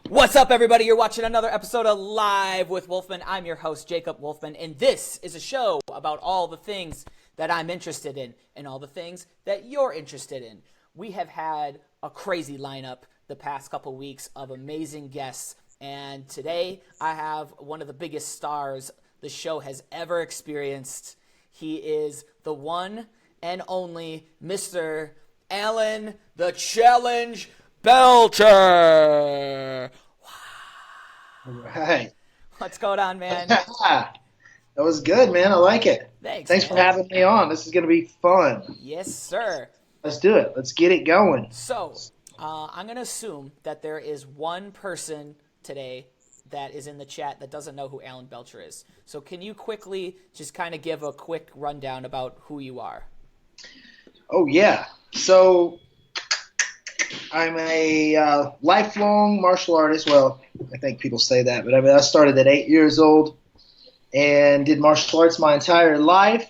What's up, everybody? You're watching another episode of Live with Wolfman. I'm your host, Jacob Wolfman, and this is a show about all the things that I'm interested in and all the things that you're interested in. We have had a crazy lineup the past couple weeks of amazing guests, and today I have one of the biggest stars the show has ever experienced. He is the one and only Mr. Alan the Challenge Belcher. Right. What's going on, man? That was good, man. I like it. Thanks Thanks for having me on. This is going to be fun. Yes, sir. Let's do it. Let's get it going. So, I'm going to assume that there is one person today that is in the chat that doesn't know who Alan Belcher is. So can you quickly just kind of give a quick rundown about who you are? Oh, yeah. So I'm a lifelong martial artist. Well, I think people say that, but I started at 8 years old and did martial arts my entire life.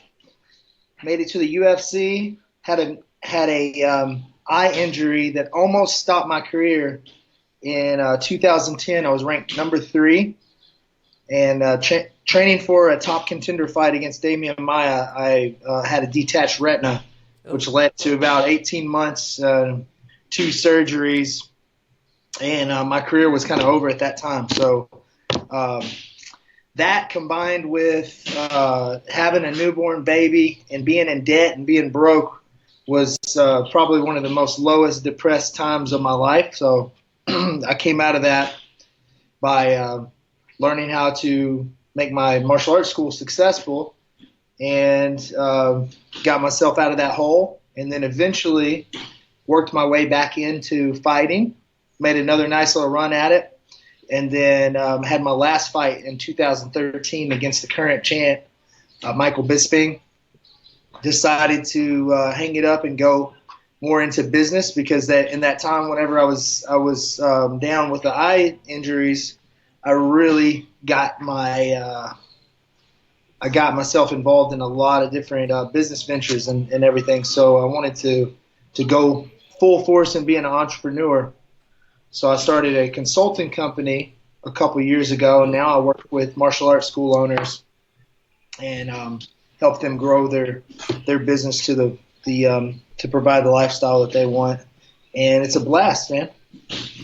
Made it to the UFC. Had a eye injury that almost stopped my career. In 2010, I was ranked number 3, and training for a top contender fight against Damian Maia, I had a detached retina, which led to about 18 months, 2 surgeries, and my career was kind of over at that time. So that combined with having a newborn baby and being in debt and being broke was probably one of the most lowest depressed times of my life. So I came out of that by learning how to make my martial arts school successful and got myself out of that hole, and then eventually worked my way back into fighting, made another nice little run at it, and then had my last fight in 2013 against the current champ, Michael Bisping. Decided to hang it up and go more into business, because that in that time, whenever I was down with the eye injuries, I really got I got myself involved in a lot of different business ventures and everything. So I wanted to go full force and be an entrepreneur. So I started a consulting company a couple years ago, and now I work with martial arts school owners and help them grow their business to to provide the lifestyle that they want. And it's a blast, man.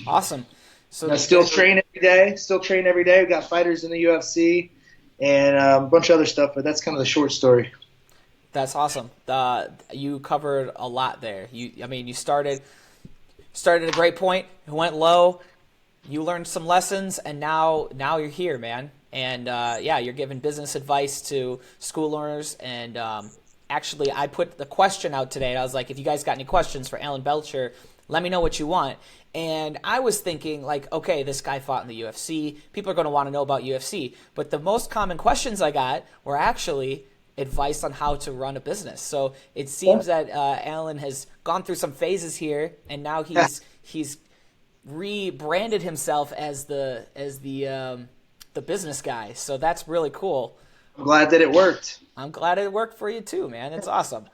Awesome. So I still train every day. We've got fighters in the UFC and a bunch of other stuff, but that's kind of the short story. That's awesome. You covered a lot there. You started at a great point, went low, you learned some lessons, and now you're here, man. And you're giving business advice to school owners. And actually, I put the question out today, and I was like, if you guys got any questions for Alan Belcher, let me know what you want. And I was thinking, like, okay, this guy fought in the UFC. People are going to want to know about UFC. But the most common questions I got were actually advice on how to run a business. So it seems that Alan has gone through some phases here, and now he's rebranded himself as the business guy. So that's really cool. I'm glad that it worked. I'm glad it worked for you too, man. It's awesome.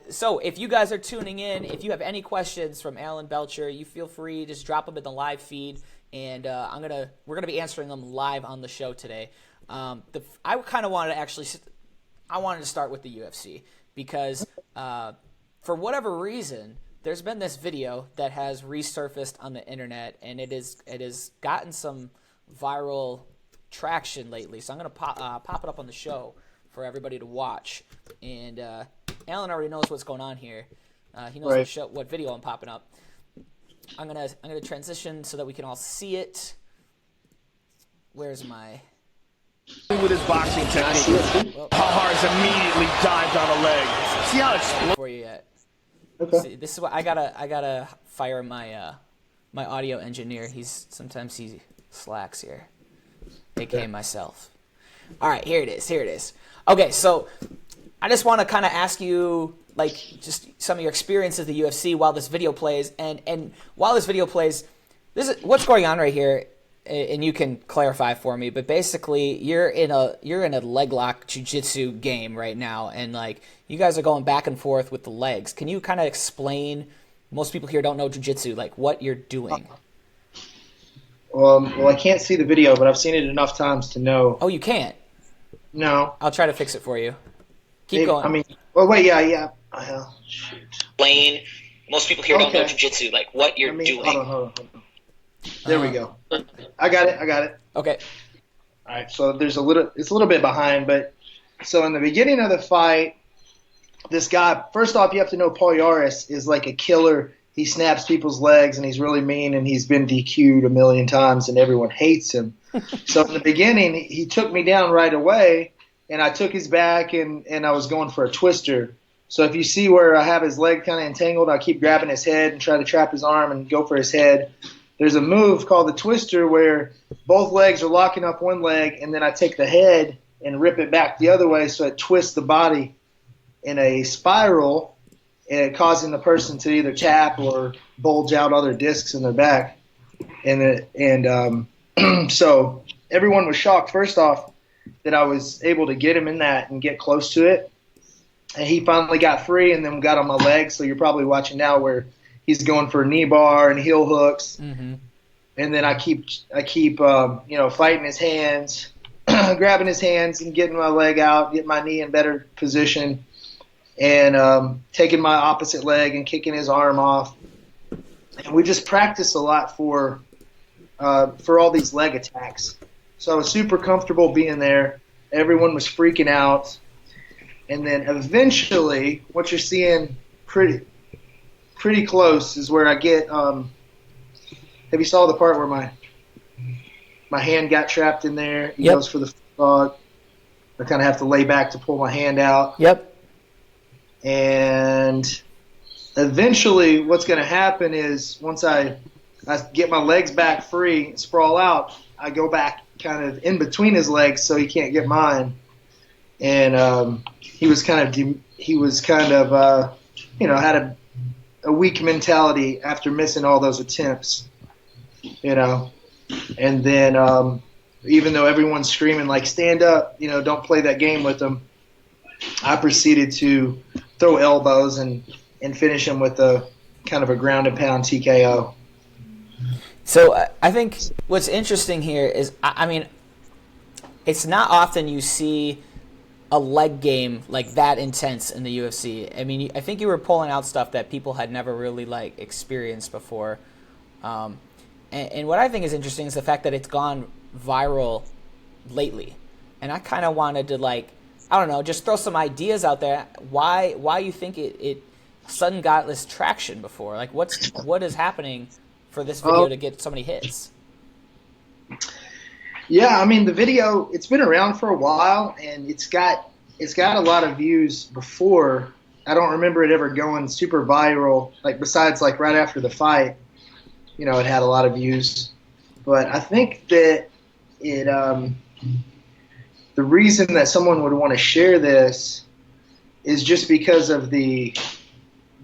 So if you guys are tuning in, if you have any questions from Alan Belcher, you feel free, just drop them in the live feed, and we're gonna be answering them live on the show today. I kind of wanted to start with the UFC because for whatever reason, there's been this video that has resurfaced on the internet, and it has gotten some viral traction lately. So I'm gonna pop it up on the show for everybody to watch. And Alan already knows what's going on here. He knows Right. what video I'm popping up. I'm gonna transition so that we can all see it. Where's my? With his boxing technique, Pahar's immediately dived on a leg. See how it's For you yet? Okay. See, this is what I gotta fire my my audio engineer. Sometimes he slacks here, aka myself. All right, here it is. Okay, so I just want to kind of ask you, like, just some of your experiences of the UFC while this video plays, and while this video plays, this is what's going on right here, and you can clarify for me. But basically, you're in a leg lock jiu-jitsu game right now, and like you guys are going back and forth with the legs. Can you kind of explain? Most people here don't know jiu-jitsu, like what you're doing. Well, I can't see the video, but I've seen it enough times to know. Oh, you can't. No. I'll try to fix it for you. Keep Maybe, going. I mean, well, wait, yeah. Shoot. Lane. Most people here don't know jiu-jitsu, like what you're doing. Hold on. There we go. I got it. Okay. All right, so it's a little bit behind, but so in the beginning of the fight, this guy, first off, you have to know Paul Yaris is like a killer. He snaps people's legs, and he's really mean, and he's been DQ'd a million times, and everyone hates him. So in the beginning, he took me down right away, and I took his back, and I was going for a twister. So if you see where I have his leg kind of entangled, I keep grabbing his head and try to trap his arm and go for his head. There's a move called the twister where both legs are locking up one leg, and then I take the head and rip it back the other way so it twists the body in a spiral, and causing the person to either tap or bulge out other discs in their back. So everyone was shocked, first off, that I was able to get him in that and get close to it. And he finally got free and then got on my legs. So you're probably watching now where he's going for a knee bar and heel hooks. Mm-hmm. And then I keep fighting his hands, grabbing his hands and getting my leg out, getting my knee in better position, and taking my opposite leg and kicking his arm off. And we just practiced a lot for all these leg attacks. So I was super comfortable being there. Everyone was freaking out. And then eventually, what you're seeing pretty close is where I get. Have you saw the part where my hand got trapped in there? He goes for the dog. I kind of have to lay back to pull my hand out. Yep. And eventually, what's going to happen is once I get my legs back free and sprawl out, I go back kind of in between his legs so he can't get mine. And he was kind of had a weak mentality after missing all those attempts, And then even though everyone's screaming like stand up, don't play that game with them, I proceeded to throw elbows and finish him with a kind of a ground and pound TKO. So I think what's interesting here is, I mean, it's not often you see a leg game like that intense in the UFC. I mean, I think you were pulling out stuff that people had never really experienced before. And what I think is interesting is the fact that it's gone viral lately. And I kind of wanted to just throw some ideas out there. Why you think it sudden got this traction before? Like what is happening for this video to get so many hits? Yeah, I mean the video, it's been around for a while and it's got a lot of views before. I don't remember it ever going super viral, besides right after the fight, it had a lot of views. But I think that it the reason that someone would want to share this is just because of the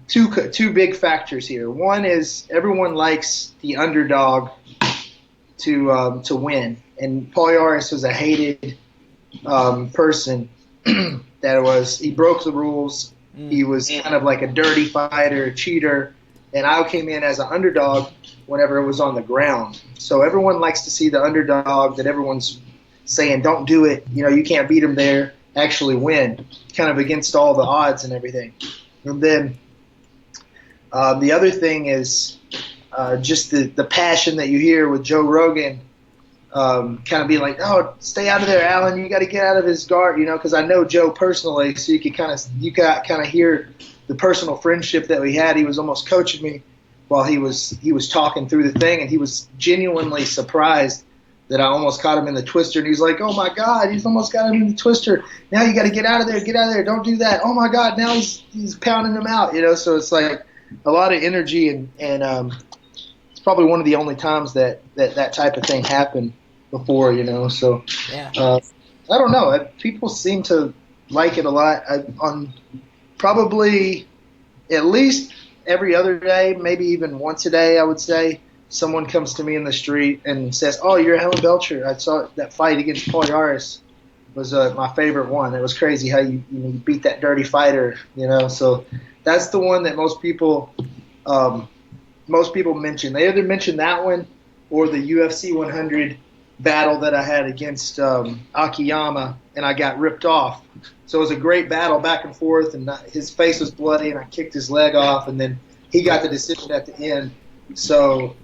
two big factors here. One is everyone likes the underdog to win, and Paul Yaris was a hated person. He broke the rules. He was kind of like a dirty fighter, a cheater, and I came in as an underdog whenever it was on the ground. So everyone likes to see the underdog that everyone's saying don't do it. You can't beat him there. Actually win, kind of against all the odds and everything. And then the other thing is just the passion that you hear with Joe Rogan, kind of being like, "Oh, stay out of there, Alan. You got to get out of his guard," because I know Joe personally, so you could kind of hear the personal friendship that we had. He was almost coaching me while he was talking through the thing, and he was genuinely surprised that I almost caught him in the twister. And he's like, "Oh my God, he's almost got him in the twister. Now you got to get out of there, don't do that. Oh my God, now he's pounding him out." So it's like a lot of energy, and it's probably one of the only times that type of thing happened before, So yeah. I don't know. People seem to like it a lot. On probably at least every other day, maybe even once a day, I would say, someone comes to me in the street and says, "Oh, you're Alan Belcher. I saw that fight against Paul Yaris was my favorite one. It was crazy how you beat that dirty fighter." So that's the one that most people mention. They either mention that one or the UFC 100 battle that I had against Akiyama, and I got ripped off. So it was a great battle back and forth, and his face was bloody, and I kicked his leg off, and then he got the decision at the end. So,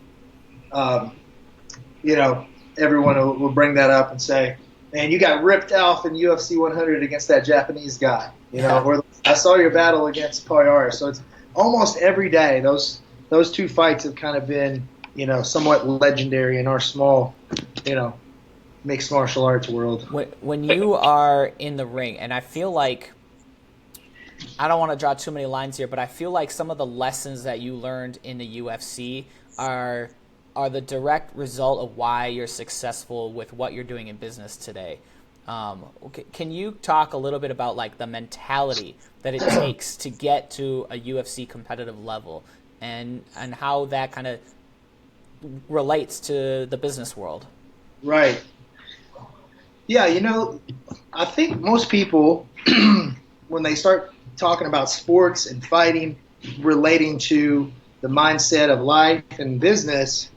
everyone will bring that up and say, man, you got ripped off in UFC 100 against that Japanese guy. Or I saw your battle against Poirier. So it's almost every day. Those two fights have kind of been, somewhat legendary in our small, mixed martial arts world. When you are in the ring, and I feel like, I don't want to draw too many lines here, but I feel like some of the lessons that you learned in the UFC are the direct result of why you're successful with what you're doing in business today. Can you talk a little bit about like the mentality that it takes to get to a UFC competitive level, and how that kind of relates to the business world? Right. Yeah, I think most people, when they start talking about sports and fighting, relating to the mindset of life and business,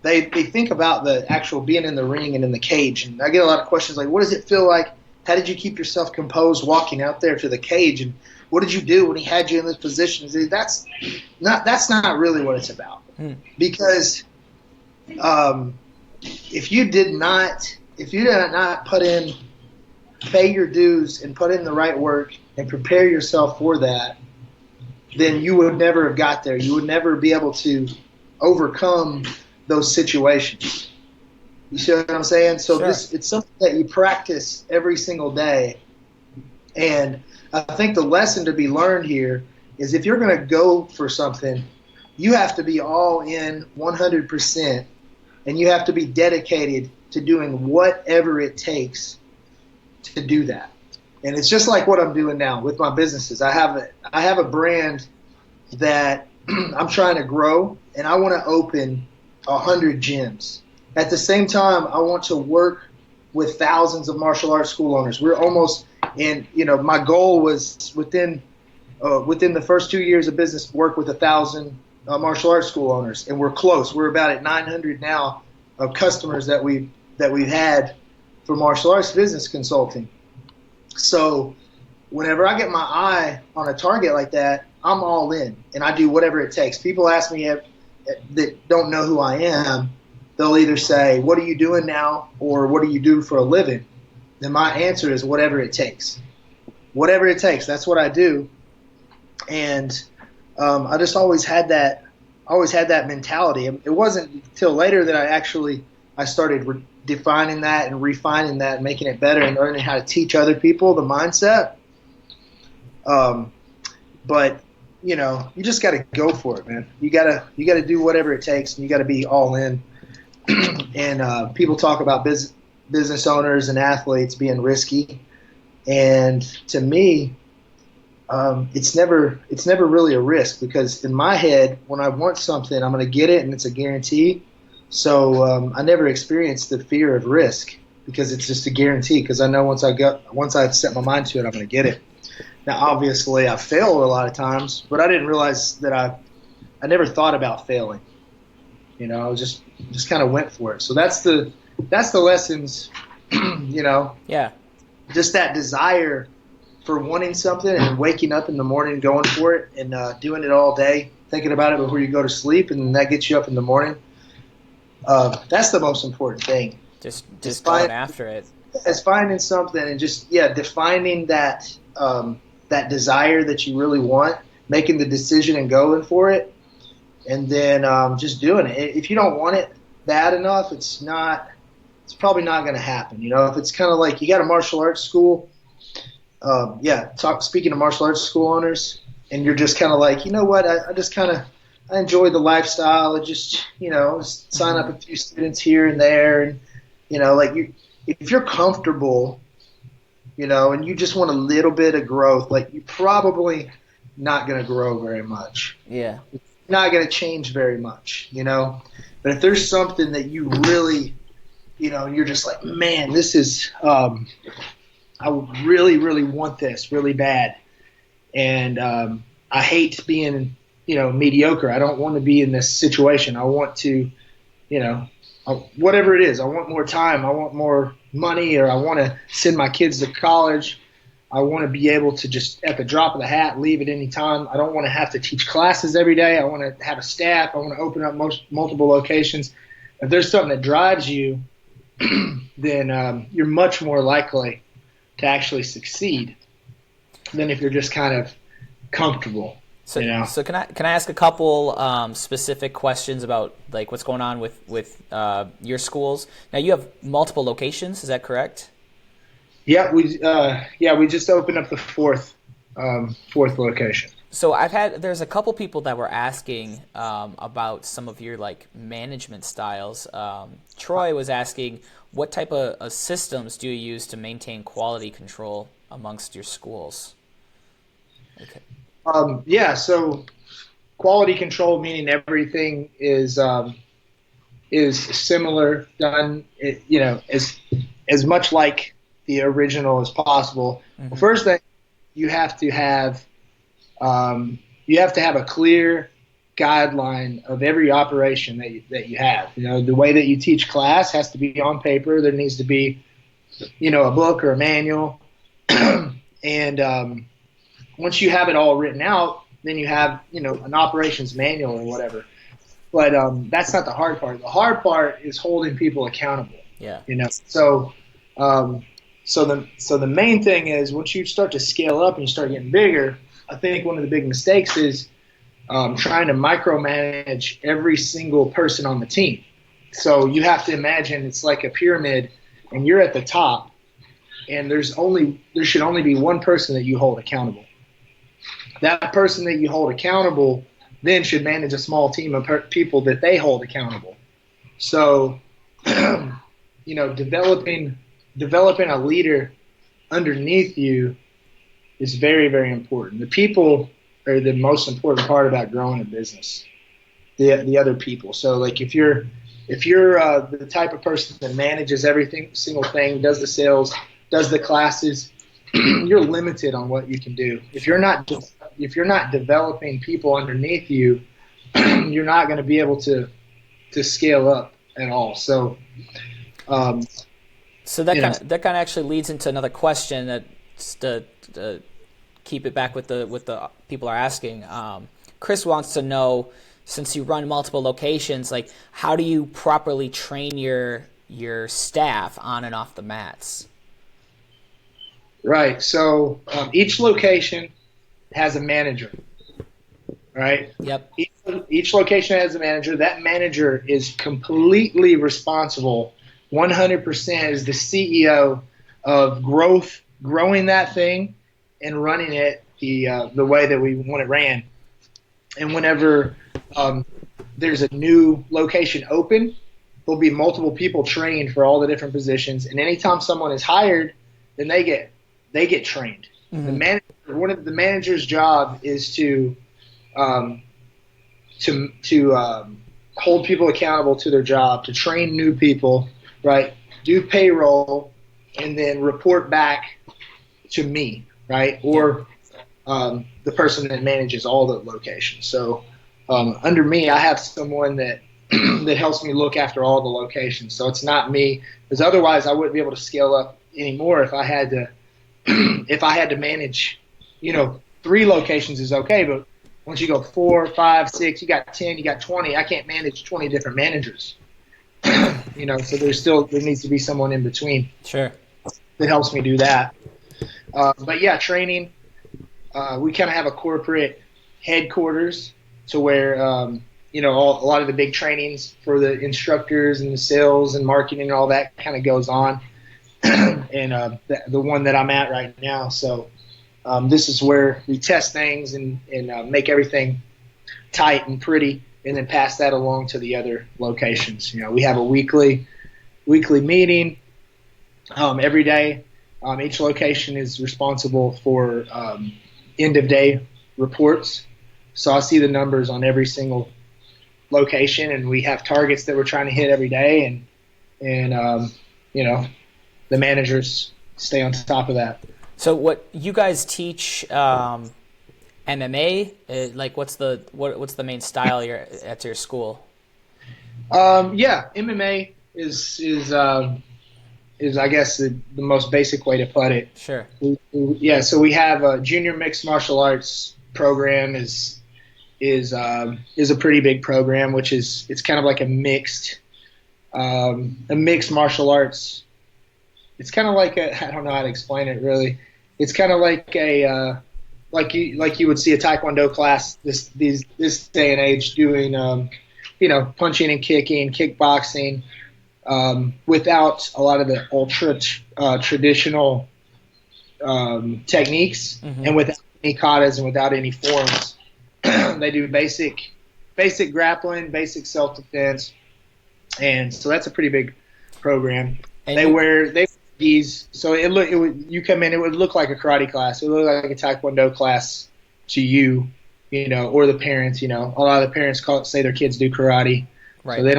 they think about the actual being in the ring and in the cage. And I get a lot of questions like, what does it feel like? How did you keep yourself composed walking out there to the cage? And what did you do when he had you in this position? That's not really what it's about. Because if you did not pay your dues and put in the right work and prepare yourself for that, then you would never have got there. You would never be able to overcome those situations. You see what I'm saying? So Sure. It's something that you practice every single day. And I think the lesson to be learned here is if you're going to go for something, you have to be all in 100%, and you have to be dedicated to doing whatever it takes to do that. And it's just like what I'm doing now with my businesses. I have a brand that I'm trying to grow, and I want to open 100 gyms. At the same time, I want to work with thousands of martial arts school owners. We're almost in, my goal was within the first 2 years of business, work with 1,000 martial arts school owners, and we're close. We're about at 900 now of customers that we've had for martial arts business consulting. So whenever I get my eye on a target like that, I'm all in, and I do whatever it takes. People ask me that don't know who I am, they'll either say, what are you doing now, or what do you do for a living? Then my answer is whatever it takes. Whatever it takes, that's what I do. And I just always had that mentality. It wasn't until later that I started defining that and refining that and making it better and learning how to teach other people the mindset. But you just got to go for it, man. You gotta do whatever it takes, and you got to be all in. And people talk about business owners and athletes being risky, and to me, it's never really a risk, because in my head, when I want something, I'm going to get it, and it's a guarantee. So I never experienced the fear of risk, because it's just a guarantee. Because I know once I set my mind to it, I'm going to get it. Now, obviously, I failed a lot of times, but I didn't realize that I never thought about failing. I was just kind of went for it. So that's the lessons. Yeah. Just that desire for wanting something and waking up in the morning, going for it, and doing it all day, thinking about it before you go to sleep, and that gets you up in the morning. That's the most important thing. Just going after it. It's finding something and just defining that desire that you really want, making the decision and going for it, and then just doing it. If you don't want it bad enough, it's probably not going to happen. If it's kind of like you got a martial arts school, speaking of martial arts school owners, and you're just kind of like, what, I enjoy the lifestyle. I just, sign up a few students here and there, and if you're comfortable, and you just want a little bit of growth, like, you're probably not going to grow very much. Yeah. It's not going to change very much, But if there's something that you really, you're just like, man, this is, I really, really want this really bad. And I hate being, mediocre. I don't want to be in this situation. I want to, whatever it is. I want more time. I want more money, or I want to send my kids to college. I want to be able to just at the drop of the hat leave at any time. I don't want to have to teach classes every day. I want to have a staff. I want to open up multiple locations. If there's something that drives you, then you're much more likely to actually succeed than if you're just kind of comfortable. So can I ask a couple specific questions about like what's going on with your schools? Now you have multiple locations, is that correct? Yeah, we just opened up the fourth location. So there's a couple people that were asking about some of your like management styles. Troy was asking, what type of systems do you use to maintain quality control amongst your schools? Okay. So quality control, meaning everything is similar, done, as much like the original as possible. Mm-hmm. Well, first thing, you have to have a clear guideline of every operation that you have. The way that you teach class has to be on paper. There needs to be, a book or a manual, and once you have it all written out, then you have, an operations manual or whatever. But that's not the hard part. The hard part is holding people accountable. Yeah. So the main thing is once you start to scale up and you start getting bigger, I think one of the big mistakes is trying to micromanage every single person on the team. So you have to imagine it's like a pyramid, and you're at the top, and there should only be one person that you hold accountable. That person that you hold accountable then should manage a small team of people that they hold accountable. So, developing a leader underneath you is very, very important. The people are the most important part about growing a business. The other people. So, like if you're the type of person that manages every single thing, does the sales, does the classes, you're limited on what you can do. If you're not developing people underneath you, you're not going to be able to scale up at all. So that kind of actually leads into another question that to keep it back with the people are asking. Chris wants to know, since you run multiple locations, like how do you properly train your staff on and off the mats? Right. So each location has a manager. Right. Yep. Each location has a manager. That manager is completely responsible. 100% is the CEO of growing that thing and running it the way that we want it ran. And whenever there's a new location open, there'll be multiple people trained for all the different positions. And anytime someone is hired, then they get trained. Mm-hmm. One of the manager's job is to hold people accountable to their job, to train new people, right? Do payroll, and then report back to me, right? Or the person that manages all the locations. So under me, I have someone that that helps me look after all the locations. So it's not me, because otherwise I wouldn't be able to scale up anymore if I had to. If I had to manage, 3 locations is okay, but once you go 4, 5, 6, you got 10, you got 20. I can't manage 20 different managers. So there needs to be someone in between. Sure. That helps me do that. But yeah, training. We kind of have a corporate headquarters to where a lot of the big trainings for the instructors and the sales and marketing and all that kind of goes on. And the one that I'm at right now. So this is where we test things and make everything tight and pretty, and then pass that along to the other locations. We have a weekly meeting every day. Each location is responsible for end of day reports. So I see the numbers on every single location, and we have targets that we're trying to hit every day, and the managers stay on top of that. So what you guys teach MMA? Like what's the main style at your school? Yeah, MMA is I guess the most basic way to put it. Sure. Yeah, so we have a junior mixed martial arts program is a pretty big program, which is it's kind of like a mixed martial arts. It's kind of like I don't know how to explain it really. It's kind of like like you would see a taekwondo class this day and age doing punching and kicking, kickboxing, without a lot of the ultra traditional techniques, and without any katas and without any forms. They do basic grappling, basic self defense, and so that's a pretty big program. And They wear gis, so you come in, it would look like a karate class. It would look like a taekwondo class to you, or the parents. A lot of the parents say their kids do karate, Right. so they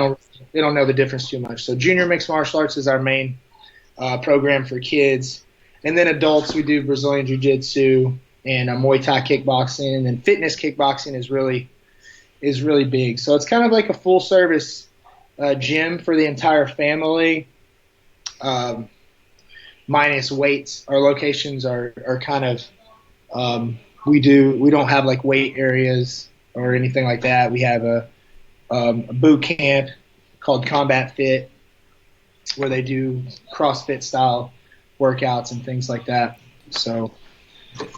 don't know the difference too much. So junior mixed martial arts is our main program for kids, and then adults we do Brazilian jiu-jitsu and Muay Thai kickboxing, and then fitness kickboxing is really big. So it's kind of like a full service gym for the entire family, minus weights. Our locations are kind of we don't have like weight areas or anything like that. We have a boot camp called Combat Fit, where they do CrossFit style workouts and things like that. So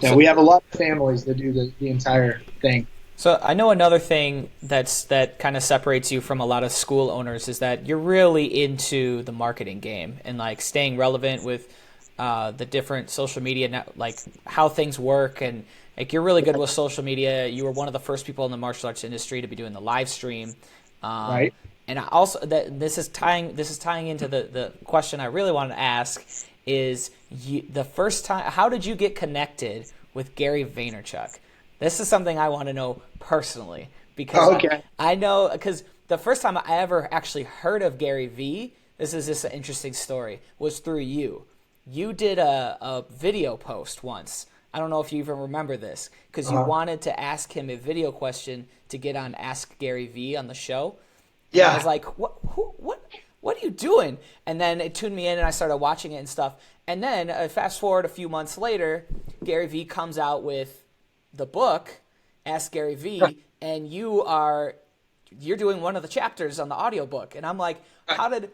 yeah, we have a lot of families that do the entire thing. So I know another thing that kind of separates you from a lot of school owners is that you're really into the marketing game and like staying relevant with the different social media, like how things work, and like you're really good with social media. You were one of the first people in the martial arts industry to be doing the live stream, Right. And I also this is tying into the question I really wanted to ask is the first time. How did you get connected with Gary Vaynerchuk? This is something I want to know personally because Okay. I know because the first time I ever actually heard of Gary V, this is just an interesting story, was through you. You did a video post once. I don't know if you even remember this because you wanted to ask him a video question to get on Ask Gary V on the show. And Yeah. I was like, what are you doing? And then it tuned me in and I started watching it and stuff. And then fast forward a few months later, Gary V comes out with the book, Ask Gary V, and you're doing one of the chapters on the audiobook. And I'm like, how did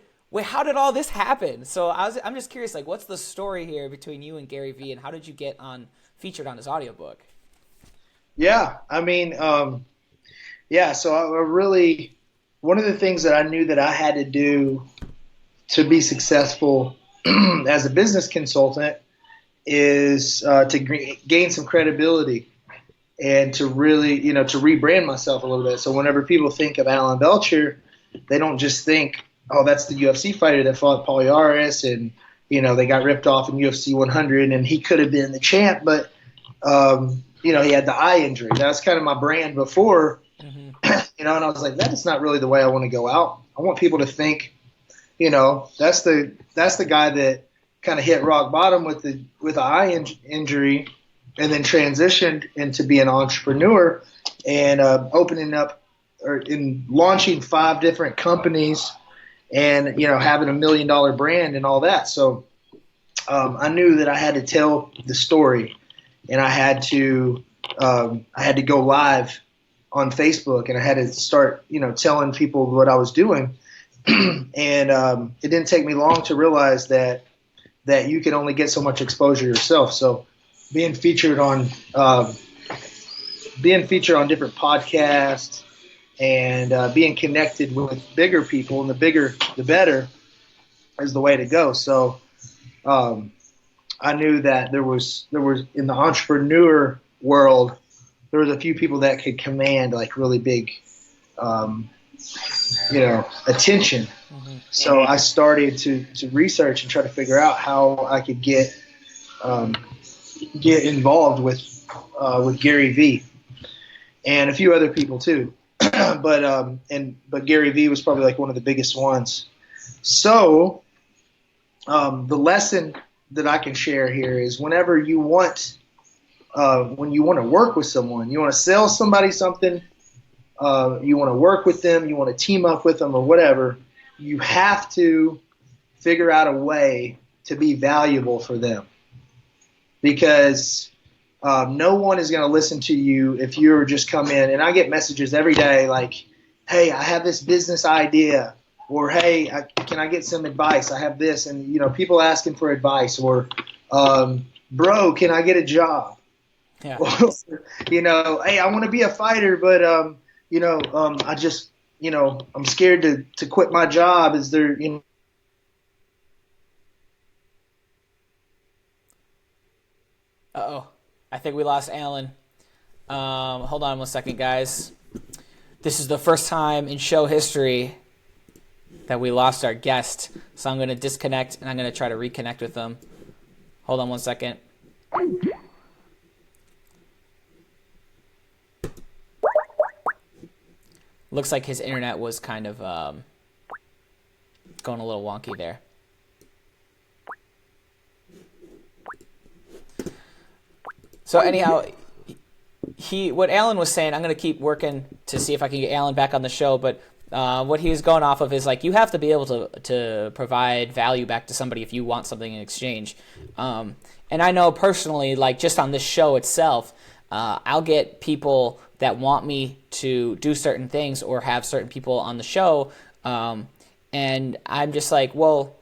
all this happen? So I'm just curious, like, what's the story here between you and Gary V, and how did you get featured on his audiobook? Yeah, I mean, so I really, one of the things that I knew that I had to do to be successful as a business consultant is to gain some credibility and to really, to rebrand myself a little bit. So whenever people think of Alan Belcher, they don't just think, oh, that's the UFC fighter that fought Paul Yaris and, they got ripped off in UFC 100 and he could have been the champ, but, he had the eye injury. That was kind of my brand before, and I was like, that is not really the way I want to go out. I want people to think, that's the guy that kind of hit rock bottom with the eye injury and then transitioned into being an entrepreneur and opening up in launching 5 different companies and, having $1 million brand and all that. So I knew that I had to tell the story and I had to go live on Facebook and I had to start, telling people what I was doing. And it didn't take me long to realize that you can only get so much exposure yourself. So being featured on different podcasts and being connected with bigger people, and the bigger the better, is the way to go. So I knew that there was in the entrepreneur world, there was a few people that could command like really big attention. So I started to research and try to figure out how I could get involved with Gary V and a few other people too. but Gary V was probably like one of the biggest ones. So the lesson that I can share here is whenever you want when you want to work with someone, you want to sell somebody something, you want to work with them, you want to team up with them or whatever, you have to figure out a way to be valuable for them, because no one is going to listen to you if you're just come in. And I get messages every day like, hey, I have this business idea, or hey, can I get some advice? I have this, and people asking for advice, or bro, can I get a job? Yeah. Hey, I want to be a fighter, but I just I'm scared to quit my job. Is there Uh-oh. I think we lost Alan. Hold on one second, guys. This is the first time in show history that we lost our guest. So I'm going to disconnect, and I'm going to try to reconnect with them. Hold on one second. Looks like his internet was kind of going a little wonky there. So anyhow, what Alan was saying, I'm going to keep working to see if I can get Alan back on the show, but what he was going off of is like, you have to be able to provide value back to somebody if you want something in exchange. And I know personally, like just on this show itself, I'll get people that want me to do certain things or have certain people on the show, and I'm just like, well,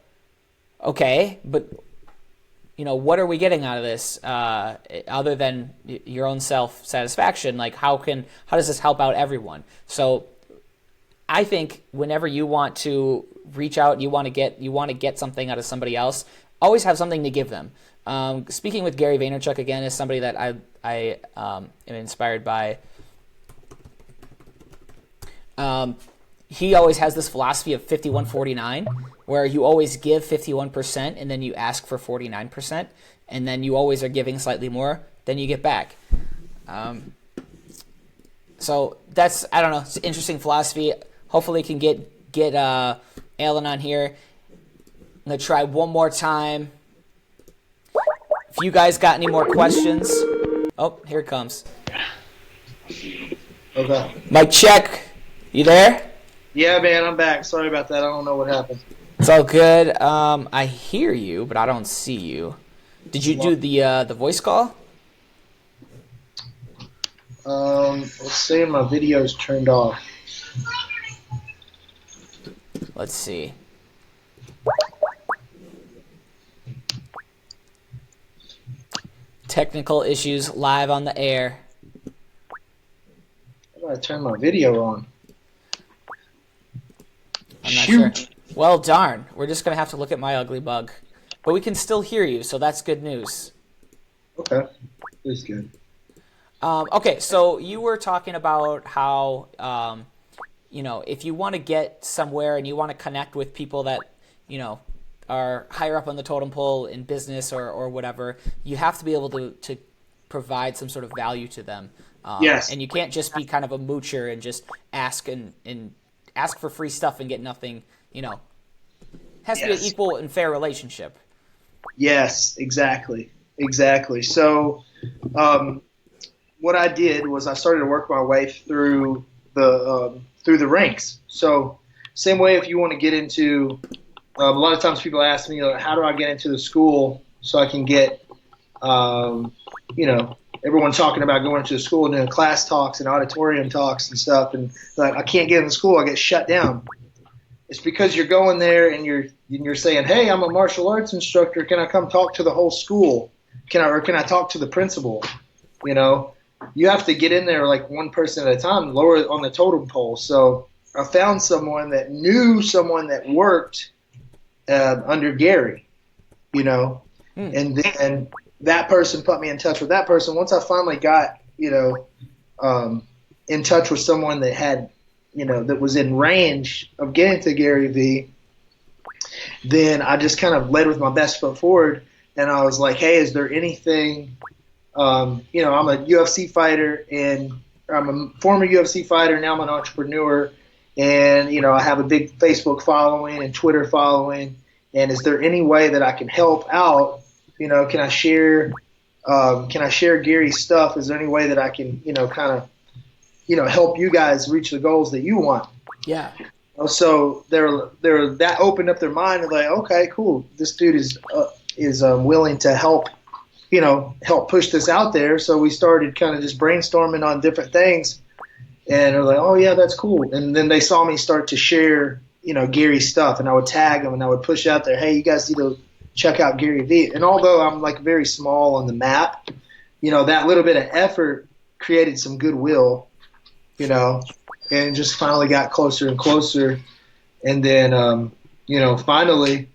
okay, but what are we getting out of this other than your own self-satisfaction? Like, how does this help out everyone? So I think whenever you want to reach out, you want to get something out of somebody else, always have something to give them. Speaking with Gary Vaynerchuk again is somebody that I am inspired by. He always has this philosophy of 51-49, where you always give 51% and then you ask for 49%, and then you always are giving slightly more than you get back. So that's, I don't know, it's an interesting philosophy. Hopefully can get Alan on here. I'm going to try one more time. If you guys got any more questions. Oh, here it comes. Okay. Mic check. You there? Yeah, man, I'm back. Sorry about that. I don't know what happened. It's all good. I hear you, but I don't see you. Did you do the voice call? Let's see, my video's turned off. Let's see. Technical issues live on the air. How do I turn my video on? I'm not sure. Well, darn. We're just going to have to look at my ugly bug. But we can still hear you, so that's good news. Okay. That's good. Okay, so you were talking about how, if you want to get somewhere and you want to connect with people that, are higher up on the totem pole in business or whatever, you have to be able to provide some sort of value to them. Yes. And you can't just be kind of a moocher and just ask and ask for free stuff and get nothing, It has to be an equal and fair relationship. Yes, exactly. So what I did was I started to work my way through the ranks. So same way if you want to get into a lot of times people ask me, how do I get into the school so I can get, everyone talking about going to the school and doing class talks and auditorium talks and stuff. And like, I can't get in the school. I get shut down. It's because you're going there and you're saying, hey, I'm a martial arts instructor. Can I come talk to the whole school? Can I talk to the principal? You have to get in there like one person at a time, lower on the totem pole. So I found someone that knew someone that worked under Gary, and then that person put me in touch with that person. Once I finally got, in touch with someone that had, that was in range of getting to Gary Vee, then I just kind of led with my best foot forward. And I was like, hey, is there anything, I'm a UFC fighter and I'm a former UFC fighter. Now I'm an entrepreneur and, I have a big Facebook following and Twitter following. And is there any way that I can help out? Can I share Gary's stuff? Is there any way that I can, kind help you guys reach the goals that you want. Yeah. So they're that opened up their mind and like, okay, cool, this dude is willing to help push this out there. So we started kind of just brainstorming on different things, and they're like, oh yeah, that's cool. And then they saw me start to share, Gary's stuff, and I would tag them and I would push out there, hey, you guys need to check out Gary Vee. And although I'm like very small on the map, that little bit of effort created some goodwill, and just finally got closer and closer. And then, finally,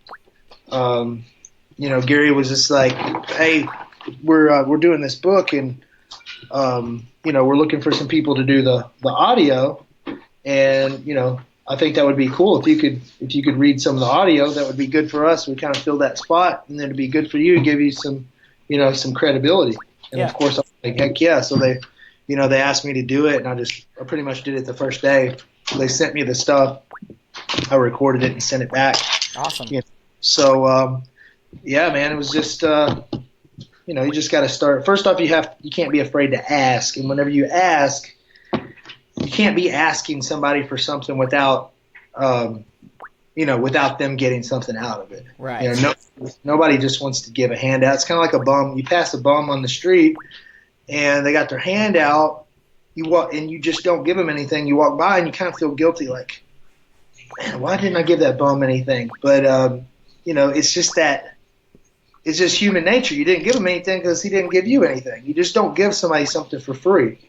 Gary was just like, hey, we're doing this book, and we're looking for some people to do the audio, and I think that would be cool if you could read some of the audio. That would be good for us. We kind of fill that spot, and then it'd be good for you, give you some some credibility. And of course, I was like, heck yeah. So they asked me to do it, and I pretty much did it the first day. They sent me the stuff, I recorded it and sent it back. Awesome. So yeah, man, it was just you just got to start. First off, you can't be afraid to ask, and whenever you ask, you can't be asking somebody for something without without them getting something out of it. Right. Nobody just wants to give a handout. It's kind of like a bum. You pass a bum on the street, and they got their hand out. You walk, and you just don't give them anything. You walk by, and you kind of feel guilty, like, man, why didn't I give that bum anything? But it's just that. It's just human nature. You didn't give him anything because he didn't give you anything. You just don't give somebody something for free.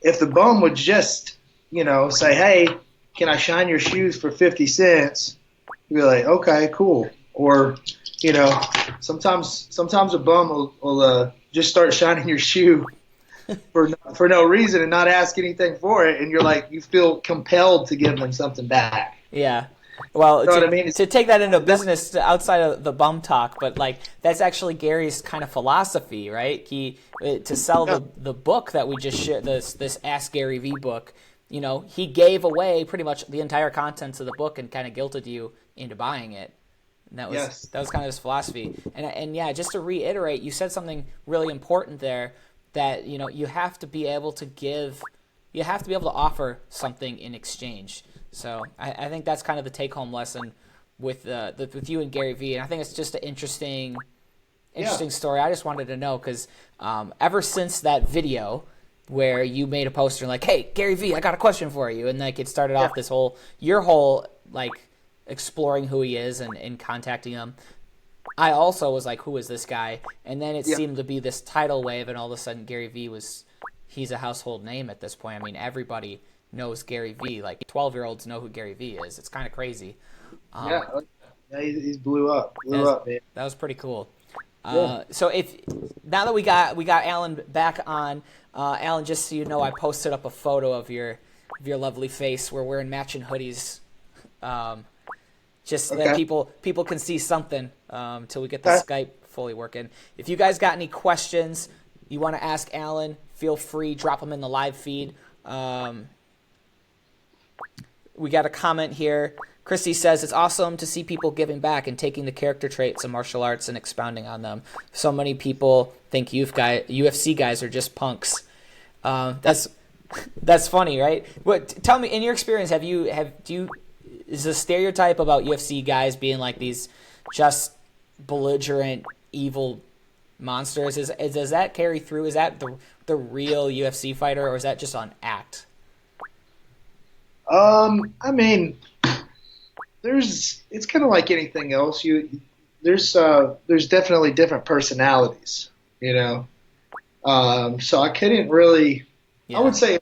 If the bum would just, say, hey, can I shine your shoes for 50 cents? You'd be like, okay, cool. Or, sometimes a bum will just start shining your shoe for no reason and not ask anything for it. And you're like, you feel compelled to give them something back. Yeah. Well, you know what I mean? To take that into business outside of the bum talk, but like that's actually Gary's kind of philosophy, right? To sell the book that we just shared, this Ask Gary Vee book, he gave away pretty much the entire contents of the book and kind of guilted you into buying it. And that was kind of his philosophy. And yeah, just to reiterate, you said something really important there, that you have to be able to give, you have to be able to offer something in exchange. So I think that's kind of the take-home lesson with you and Gary Vee, and I think it's just an interesting story. I just wanted to know because ever since that video where you made a poster like, "Hey, Gary Vee, I got a question for you," and like it started off this your whole like exploring who he is and contacting him. I also was like, "Who is this guy?" And then it seemed to be this tidal wave, and all of a sudden Gary Vee he's a household name at this point. I mean, everybody knows Gary Vee. Like 12-year-olds know who Gary Vee is. It's kind of crazy. He's blew up, man. That was pretty cool. So now that we got Alan back on, Alan, just so you know, I posted up a photo of your lovely face. We're wearing matching hoodies, just so that people can see something till we get the Skype fully working. If you guys got any questions you want to ask Alan, feel free, drop them in the live feed. We got a comment here. Christy says, it's awesome to see people giving back and taking the character traits of martial arts and expounding on them. So many people think UFC guys are just punks. That's funny, right? Tell me, in your experience, is the stereotype about UFC guys being like these just belligerent, evil monsters? Does that carry through? Is that the real UFC fighter, or is that just on act? I mean, it's kind of like anything else. There's definitely different personalities, So I couldn't really. Yeah. I would say if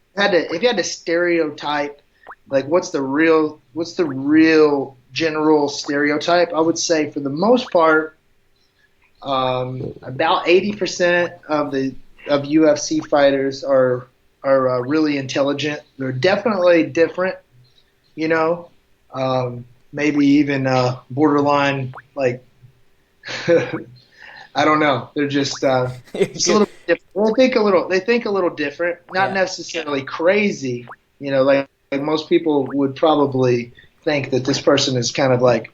you had to stereotype, like what's the real general stereotype? I would say for the most part, about 80% of UFC fighters are really intelligent. They're definitely different, maybe even borderline, like, I don't know. They're just it's a little different. They think a little different, not necessarily crazy, like most people would probably think that this person is kind of like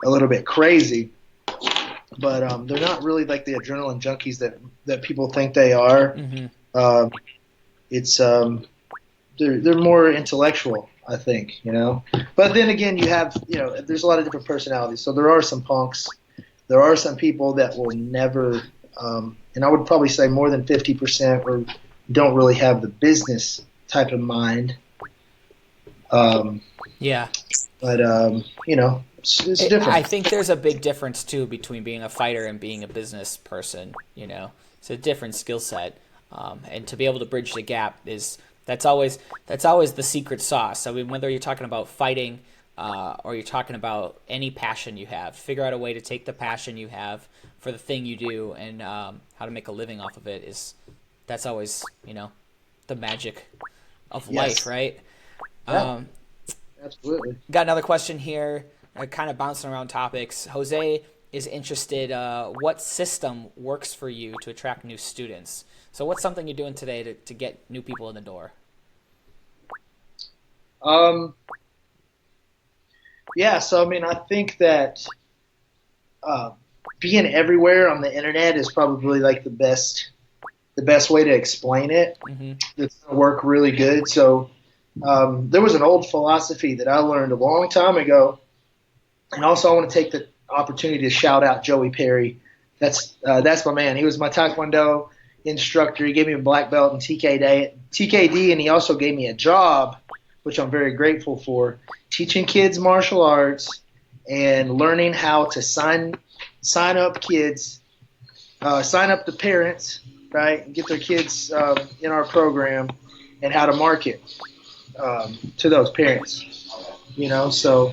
a little bit crazy, but they're not really like the adrenaline junkies that people think they are. Mm-hmm. It's they're more intellectual, I think, But then again, you have, there's a lot of different personalities. So there are some punks. There are some people that will never, and I would probably say more than 50% or don't really have the business type of mind. Yeah. But, it's different. I think there's a big difference, too, between being a fighter and being a business person, It's a different skill set. And to be able to bridge the gap that's always the secret sauce. I mean, whether you're talking about fighting or you're talking about any passion you have, figure out a way to take the passion you have for the thing you do and how to make a living off of it that's always, the magic of life, right? Yeah. Absolutely. Got another question here, kind of bouncing around topics. Jose is interested, what system works for you to attract new students? So what's something you're doing today to get new people in the door? Yeah, so I mean, I think that being everywhere on the internet is probably like the best way to explain it. Mm-hmm. It's going to work really good. So there was an old philosophy that I learned a long time ago, and also I want to take the opportunity to shout out Joey Perry. That's my man. He was my Taekwondo instructor. He gave me a black belt in TKD, and he also gave me a job, which I'm very grateful for, teaching kids martial arts and learning how to sign up kids, sign up the parents, right, and get their kids in our program, and how to market to those parents. So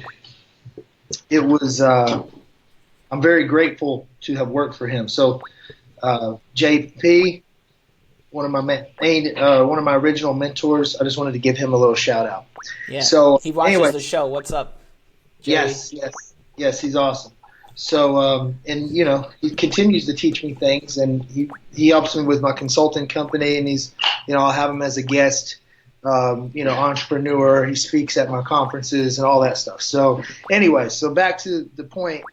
it was. I'm very grateful to have worked for him. So JP, one of my original mentors, I just wanted to give him a little shout out. Yeah. So he watches the show. What's up, Joey? Yes, he's awesome. So and he continues to teach me things, and he helps me with my consulting company, and he's I'll have him as a guest. Entrepreneur. He speaks at my conferences and all that stuff. So anyway, so back to the point.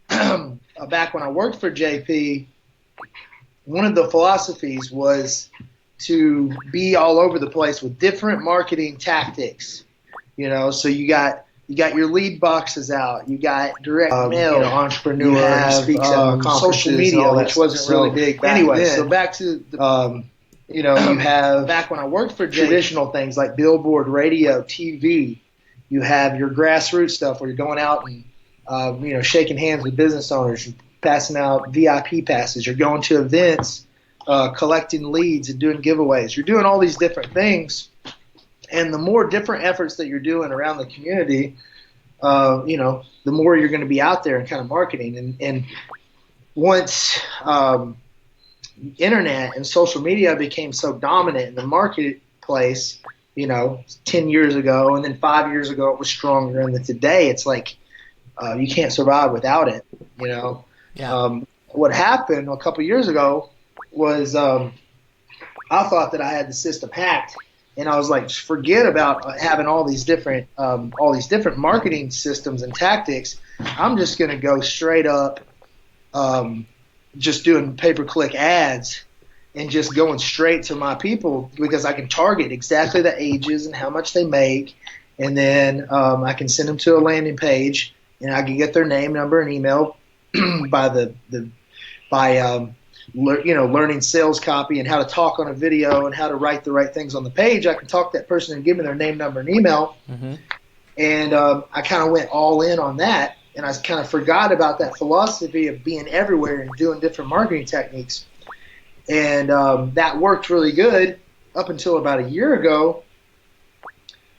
Back when I worked for JP, one of the philosophies was to be all over the place with different marketing tactics. So you got your lead boxes out, you got direct mail, entrepreneur who speaks at my conferences, social media, which wasn't really big back then. So back to the you have back when I worked for traditional things like billboard, radio, TV. You have your grassroots stuff where you're going out and shaking hands with business owners, passing out VIP passes. You're going to events, collecting leads and doing giveaways. You're doing all these different things, and the more different efforts that you're doing around the community, the more you're going to be out there and kind of marketing. And once internet and social media became so dominant in the marketplace, 10 years ago, and then 5 years ago it was stronger, and then today it's like you can't survive without it. Yeah. What happened a couple years ago was I thought that I had the system hacked, and I was like, forget about having all these different marketing systems and tactics. I'm just going to go straight up, just doing pay-per-click ads and just going straight to my people, because I can target exactly the ages and how much they make, and then I can send them to a landing page, and I can get their name, number, and email by learning sales copy and how to talk on a video and how to write the right things on the page. I can talk to that person and give me their name, number, and email. Mm-hmm. And I kind of went all in on that, and I kind of forgot about that philosophy of being everywhere and doing different marketing techniques. And that worked really good up until about a year ago.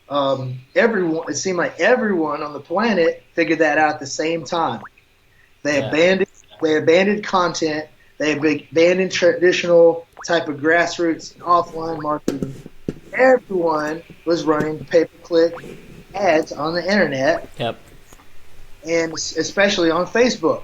It seemed like everyone on the planet figured that out at the same time. They abandoned content. They abandoned traditional type of grassroots and offline marketing. Everyone was running pay-per-click ads on the internet. Yep. And especially on Facebook.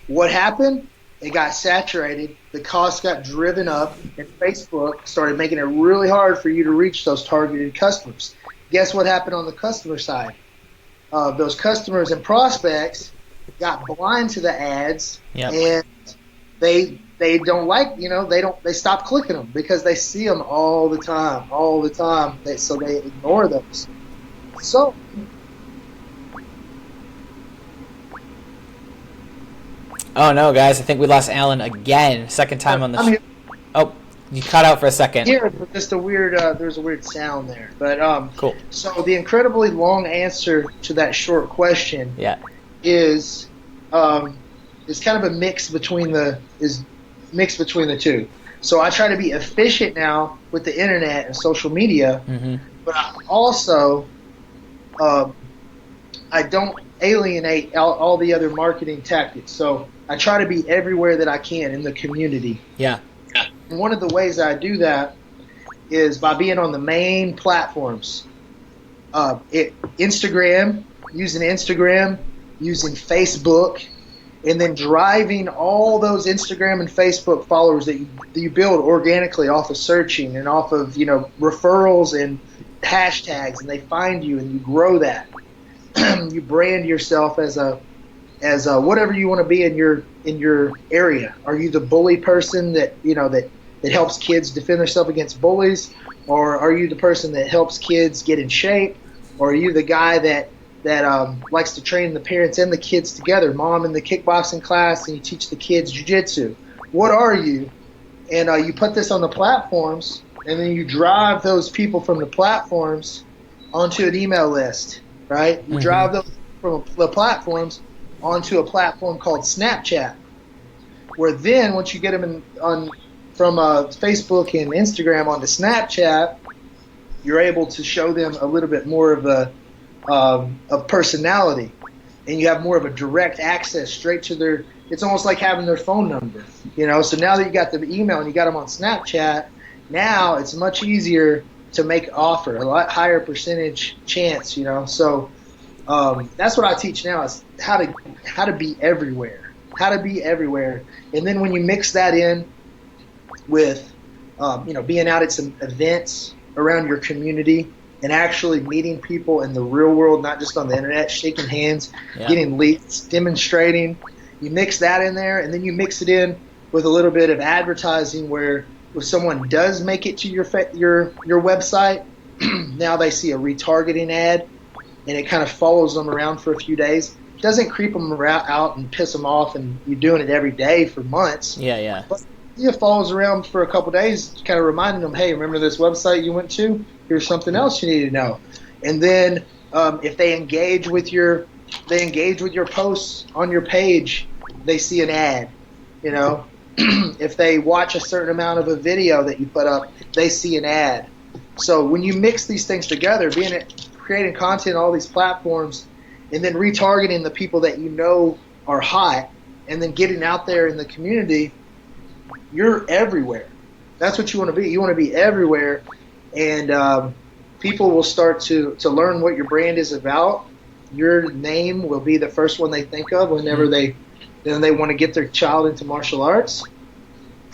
What happened? It got saturated. The costs got driven up, and Facebook started making it really hard for you to reach those targeted customers. Guess what happened on the customer side? Those customers and prospects got blind to the ads, yep. and they don't like, they stop clicking them because they see them all the time. So they ignore those. So Oh no, guys! I think we lost Alan again. Second time on the. Oh, you cut out for a second. here, just a weird. There's a weird sound there, but Cool. So the incredibly long answer to that short question, Yeah. is kind of a mix between the two. So I try to be efficient now with the internet and social media, but I also I don't alienate all the other marketing tactics. So I try to be everywhere that I can in the community. Yeah. And one of the ways I do that is by being on the main platforms. Instagram, using Facebook, and then driving all those Instagram and Facebook followers that you build organically off of searching and off of referrals and hashtags, and they find you and you grow that. You brand yourself as a whatever you want to be in your area. Are you the bully person that helps kids defend themselves against bullies, or are you the person that helps kids get in shape, or are you the guy that likes to train the parents and the kids together, mom in the kickboxing class, and you teach the kids jiu-jitsu? What are you? And you put this on the platforms, and then you drive those people from the platforms onto an email list, right? You drive those from the platforms onto a platform called Snapchat, where then once you get them from Facebook and Instagram onto Snapchat, you're able to show them a little bit more of personality, and you have more of a direct access straight to their. It's almost like having their phone number, So now that you got the email and you got them on Snapchat, now it's much easier to make an offer, a lot higher percentage chance, So that's what I teach now, is how to be everywhere, and then when you mix that in with being out at some events around your community and actually meeting people in the real world, not just on the internet, shaking hands, getting leads, demonstrating. You mix that in there, and then you mix it in with a little bit of advertising where if someone does make it to your website, now they see a retargeting ad, and it kind of follows them around for a few days. It doesn't creep them out and piss them off, and you're doing it every day for months. Yeah. But it follows around for a couple days, kind of reminding them, hey, remember this website you went to? Here's something else you need to know. And then if they engage with your posts on your page, they see an ad. If they watch a certain amount of a video that you put up, they see an ad. So when you mix these things together, creating content on all these platforms, and then retargeting the people that are hot, and then getting out there in the community, you're everywhere. That's what you want to be. You want to be everywhere, and people will start to learn what your brand is about. Your name will be the first one they think of whenever they want to get their child into martial arts.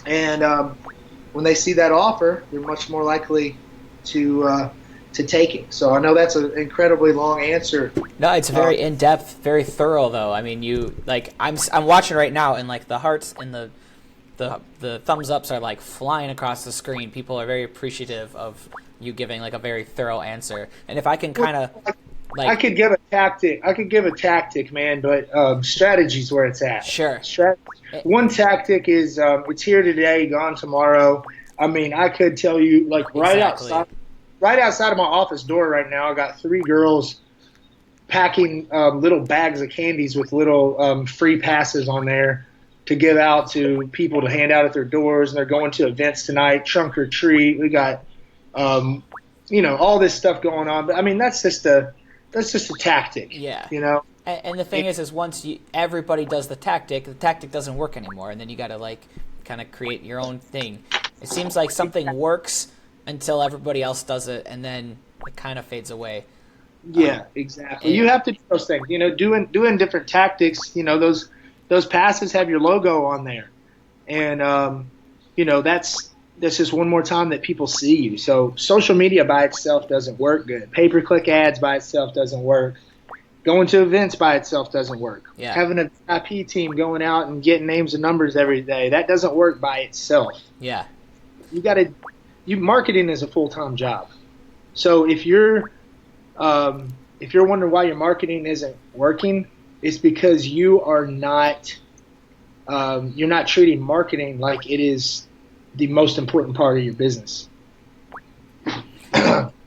And when they see that offer, they're much more likely to take it. So I know that's an incredibly long answer. No, it's very in depth, very thorough though. I mean, I'm watching right now, and the hearts and the thumbs ups are flying across the screen. People are very appreciative of you giving a very thorough answer. And if I can kind of I could give a tactic, man, but strategy's where it's at. Sure. One tactic is it's here today, gone tomorrow. I mean, I could tell you right outside of my office door right now, I got 3 girls packing little bags of candies with little free passes on there to give out to people to hand out at their doors, and they're going to events tonight, trunk or treat. We got all this stuff going on, but I mean that's just a tactic. Yeah. And the thing is once everybody does the tactic doesn't work anymore, and then you got to kind of create your own thing. It seems like something works until everybody else does it, and then it kind of fades away. Yeah, exactly. You have to do those things. Doing different tactics. Those passes have your logo on there, and that's just one more time that people see you. So social media by itself doesn't work good. Pay-per-click ads by itself doesn't work. Going to events by itself doesn't work. Yeah. Having a VIP team going out and getting names and numbers every day, that doesn't work by itself. Yeah. Marketing is a full-time job. So if you're wondering why your marketing isn't working, it's because you're not treating marketing like it is the most important part of your business.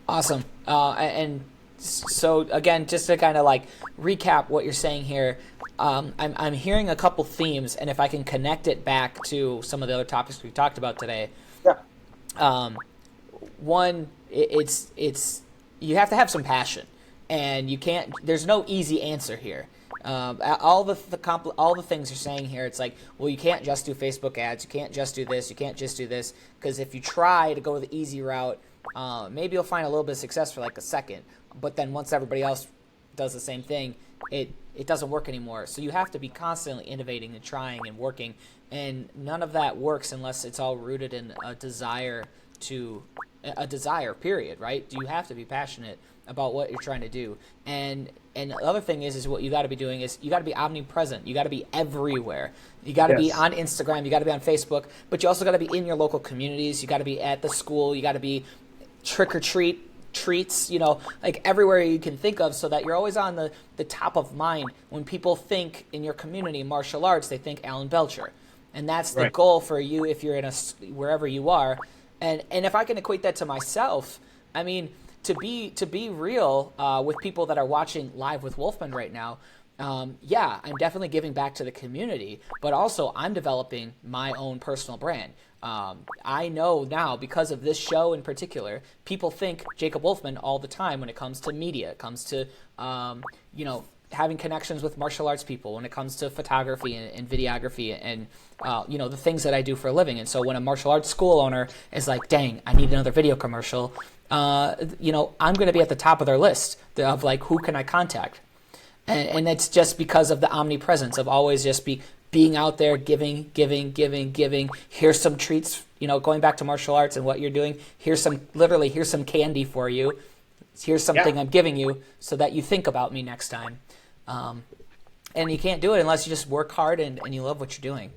Awesome. And so again, just to kind of like recap what you're saying here, I'm hearing a couple themes, and if I can connect it back to some of the other topics we talked about today. Yeah. One, it's you have to have some passion, and you can't. There's no easy answer here. All the things you're saying here, it's like, well, you can't just do Facebook ads, you can't just do this, you can't just do this, because if you try to go the easy route, maybe you'll find a little bit of success for like a second, but then once everybody else does the same thing, it doesn't work anymore. So you have to be constantly innovating and trying and working, and none of that works unless it's all rooted in a desire, period, right? You have to be passionate about what you're trying to do. And the other thing is what you got to be doing is you got to be omnipresent. You got to be everywhere. You got to be on Instagram. You got to be on Facebook. But you also got to be in your local communities. You got to be at the school. You got to be treats, like everywhere you can think of, so that you're always on the top of mind. When people think in your community martial arts, they think Alan Belcher. And that's the goal for you if you're in wherever you are. And if I can equate that to myself, I mean, to be real with people that are watching Live with Wolfman right now, I'm definitely giving back to the community, but also I'm developing my own personal brand. I know now, because of this show in particular, people think Jacob Wolfman all the time when it comes to media. It comes to, having connections with martial arts people, when it comes to photography and videography and, the things that I do for a living. And so when a martial arts school owner is like, dang, I need another video commercial, I'm going to be at the top of their list of like, who can I contact? And it's just because of the omnipresence of always just being out there, giving. Here's some treats, going back to martial arts and what you're doing. Here's some candy for you. Here's something I'm giving you so that you think about me next time. And you can't do it unless you just work hard and you love what you're doing.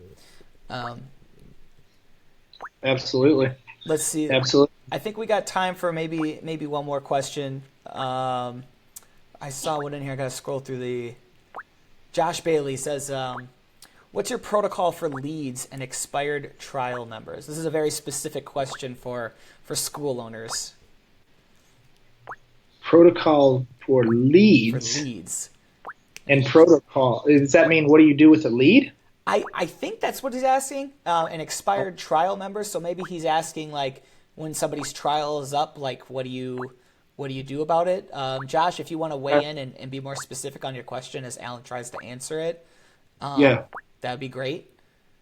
Absolutely. Let's see. Absolutely. I think we got time for maybe one more question. I saw one in here. I got to scroll through the. Josh Bailey says, what's your protocol for leads and expired trial members? This is a very specific question for school owners. Protocol for leads? For leads. And protocol. Does that mean what do you do with a lead? I think that's what he's asking. An expired trial member. So maybe he's asking, like, when somebody's trial is up, like, what do you do about it? Josh, if you want to weigh in and be more specific on your question as Alan tries to answer it, that'd be great.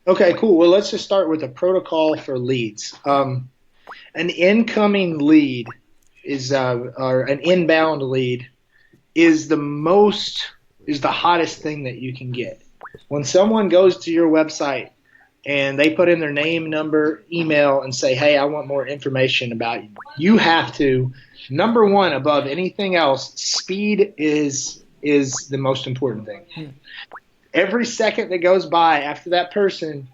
Okay, cool. Well, let's just start with a protocol for leads. An incoming lead is or an inbound lead is the hottest thing that you can get. When someone goes to your website and they put in their name, number, email, and say, hey, I want more information about you, you have to, number one, above anything else, speed is the most important thing. Every second that goes by after that person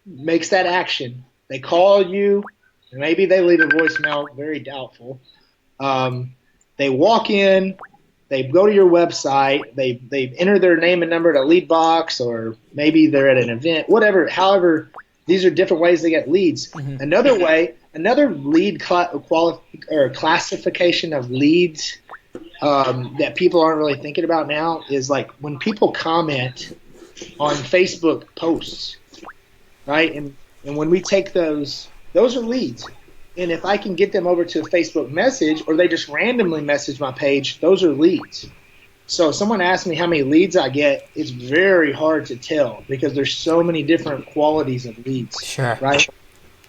makes that action, they call you, maybe they leave a voicemail, very doubtful. They walk in, they go to your website, they enter their name and number to lead box, or maybe they're at an event, whatever. However, these are different ways they get leads. Mm-hmm. Another lead classification of leads that people aren't really thinking about now is like when people comment on Facebook posts, right? And when we take those are leads. And if I can get them over to a Facebook message, or they just randomly message my page, those are leads. So if someone asks me how many leads I get, it's very hard to tell because there's so many different qualities of leads. Sure. Right?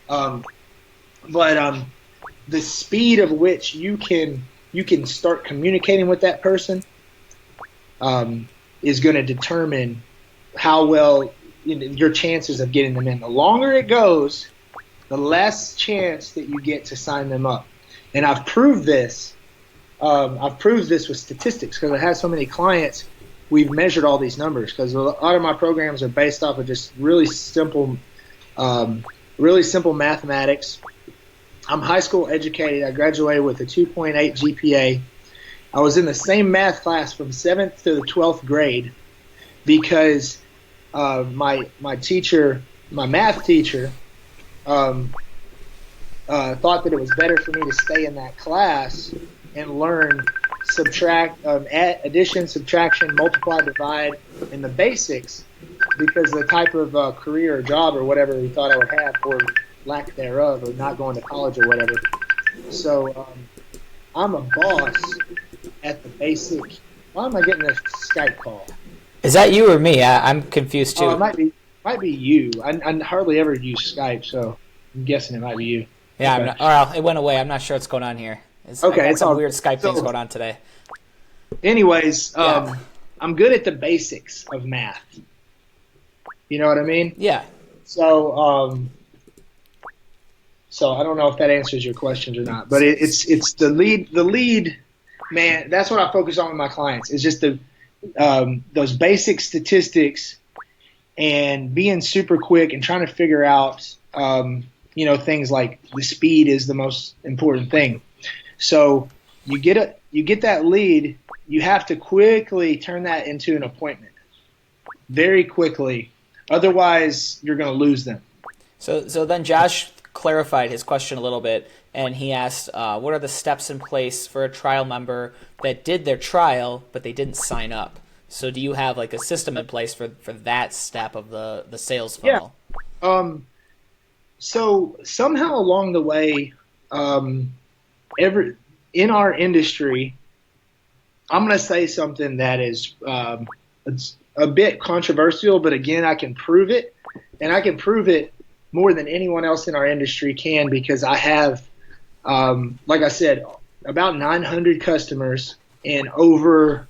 But the speed of which you can start communicating with that person is going to determine how well your chances of getting them in. The longer it goes, the less chance that you get to sign them up. And I've proved this I've proved this with statistics because I have so many clients. We've measured all these numbers because a lot of my programs are based off of just really simple mathematics. I'm high school educated. I graduated with a 2.8 GPA. I was in the same math class from 7th to the 12th grade because my math teacher, thought that it was better for me to stay in that class and learn addition, subtraction, multiply, divide, and the basics because the type of career or job or whatever he thought I would have, or lack thereof, or not going to college or whatever. So I'm a boss at the basic. Why am I getting a Skype call? Is that you or me? I'm confused too. Oh, it might be you. I hardly ever use Skype, so I'm guessing it might be you. Yeah, Okay. it went away. I'm not sure what's going on here. Okay, I got it's some all weird Skype things so- going on today. Anyways, Yeah. I'm good at the basics of math. You know what I mean? Yeah. So I don't know if that answers your questions or not, but it's the lead, man. That's what I focus on with my clients. It's just those basic statistics and being super quick and trying to figure out, things like the speed is the most important thing. So you get that lead, you have to quickly turn that into an appointment, very quickly. Otherwise, you're going to lose them. So then Josh clarified his question a little bit, and he asked, what are the steps in place for a trial member that did their trial, but they didn't sign up? So do you have like a system in place for that step of the sales funnel? Yeah. So somehow along the way, in our industry, I'm going to say something that is it's a bit controversial, but again, I can prove it, and I can prove it more than anyone else in our industry can because I have, like I said, about 900 customers and over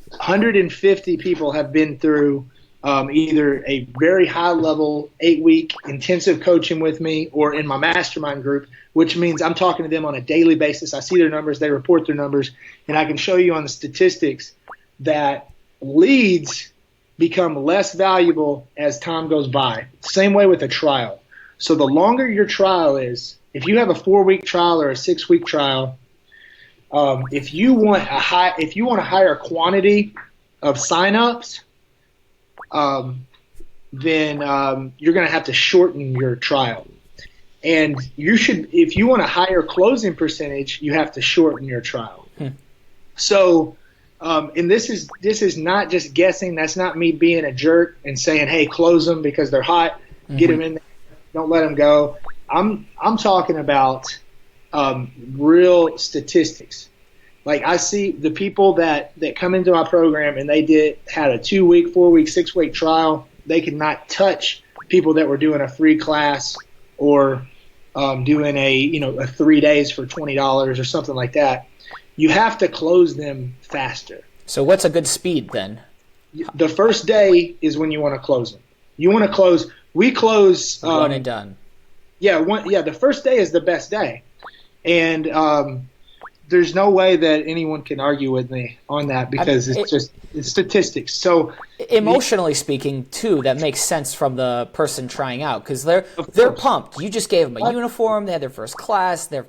150 people have been through either a very high-level 8-week intensive coaching with me or in my mastermind group, which means I'm talking to them on a daily basis. I see their numbers, they report their numbers, and I can show you on the statistics that leads become less valuable as time goes by. Same way with a trial. So the longer your trial is, if you have a 4-week trial or a 6-week trial, if you want a higher quantity of signups, then you're going to have to shorten your trial. And if you want a higher closing percentage, you have to shorten your trial. So, and this is not just guessing. That's not me being a jerk and saying, "Hey, close them because they're hot. Get them in there. Don't let them go." I'm talking about real statistics. Like I see the people that come into my program and they had a 2-week, 4-week, 6-week trial. They could not touch people that were doing a free class or doing a 3 days for $20 or something like that. You have to close them faster. So what's a good speed then? The first day is when you want to close them. You want to close. We close one and done. Yeah, the first day is the best day, and there's no way that anyone can argue with me on that because it's statistics. So emotionally speaking, too, that makes sense from the person trying out because they're pumped. You just gave them a uniform. They had their first class. They're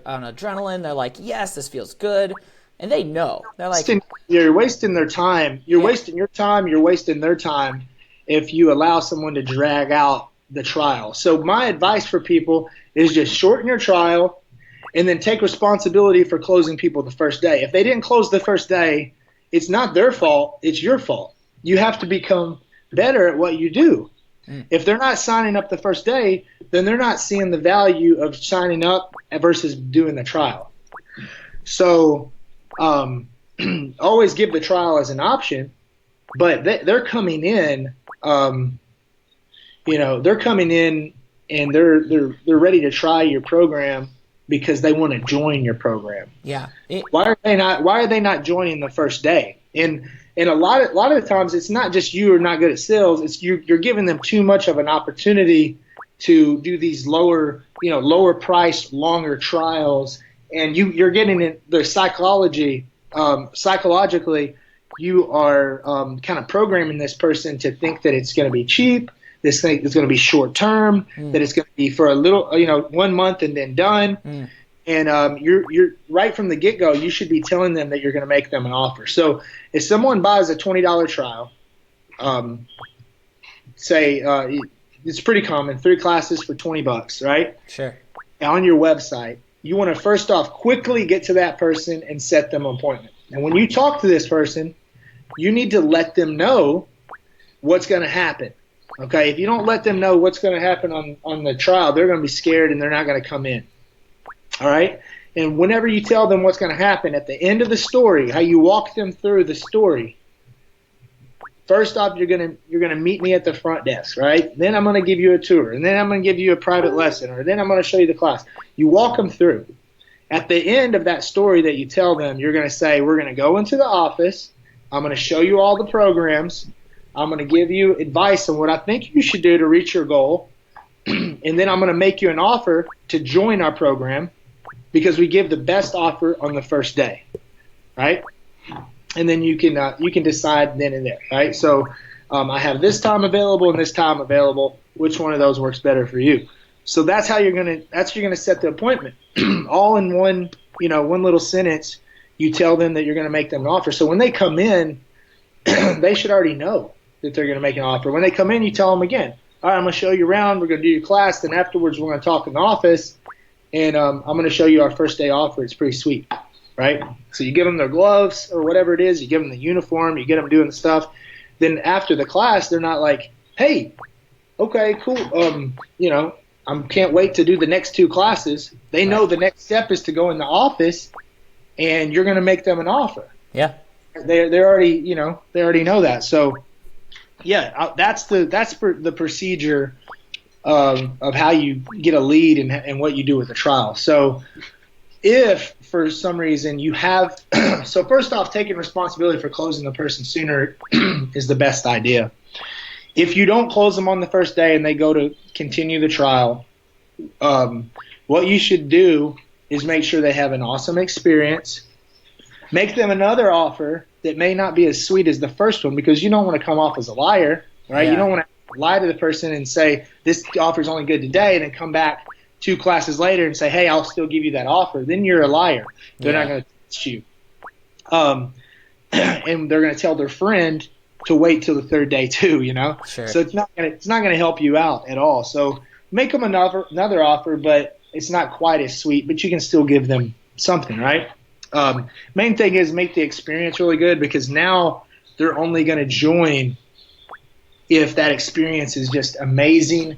on adrenaline. They're like, yes, this feels good, and they know. They're like, you're wasting their time. You're wasting your time. You're wasting their time if you allow someone to drag out the trial. So my advice for people is just shorten your trial and then take responsibility for closing people the first day. If they didn't close the first day, it's not their fault. It's your fault. You have to become better at what you do. If they're not signing up the first day, then they're not seeing the value of signing up versus doing the trial. So always give the trial as an option, but they're coming in they're coming in and they're ready to try your program because they want to join your program. Yeah. Why are they not joining the first day? And a lot of the times it's not just you are not good at sales, it's you're giving them too much of an opportunity to do these lower priced, longer trials and you're getting in their psychology. Psychologically, you are kind of programming this person to think that it's going to be cheap. This thing is going to be short term. That it's going to be for a little, 1 month and then done. And you're right from the get go. You should be telling them that you're going to make them an offer. So if someone buys a $20 trial, say it's pretty common, 3 classes for $20, right? Sure. On your website, you want to first off quickly get to that person and set them an appointment. And when you talk to this person, you need to let them know what's going to happen. Okay, if you don't let them know what's going to happen on the trial, they're going to be scared and they're not going to come in. All right? And whenever you tell them what's going to happen at the end of the story, how you walk them through the story, first off, you're going to meet me at the front desk, right? Then I'm going to give you a tour, and then I'm going to give you a private lesson, or then I'm going to show you the class. You walk them through. At the end of that story that you tell them, you're going to say, we're going to go into the office. I'm going to show you all the programs. I'm going to give you advice on what I think you should do to reach your goal. And then I'm going to make you an offer to join our program because we give the best offer on the first day, right? And then you can decide then and there, right? So I have this time available and this time available. Which one of those works better for you? So that's how you're gonna set the appointment. All in one little sentence. You tell them that you're going to make them an offer. So when they come in, they should already know that they're going to make an offer. When they come in, you tell them again, all right, I'm going to show you around. We're going to do your class. Then afterwards, we're going to talk in the office, and I'm going to show you our first day offer. It's pretty sweet, right? So you give them their gloves or whatever it is. You give them the uniform. You get them doing the stuff. Then after the class, they're not like, hey, okay, cool. I can't wait to do the next 2 classes. They know the next step is to go in the office, and you're going to make them an offer. Yeah, they already they already know that. So yeah, that's the procedure of how you get a lead and what you do with a trial. So if for some reason you have so first off, taking responsibility for closing the person sooner is the best idea. If you don't close them on the first day and they go to continue the trial, what you should do is make sure they have an awesome experience. Make them another offer that may not be as sweet as the first one because you don't want to come off as a liar, right? Yeah. You don't want to lie to the person and say, this offer is only good today, and then come back 2 classes later and say, hey, I'll still give you that offer. Then you're a liar. They're not going to trust you. And they're going to tell their friend to wait till the 3rd day too, Sure. So it's not going to help you out at all. So make them another offer, but it's not quite as sweet, but you can still give them something, right? Main thing is make the experience really good because now they're only going to join if that experience is just amazing.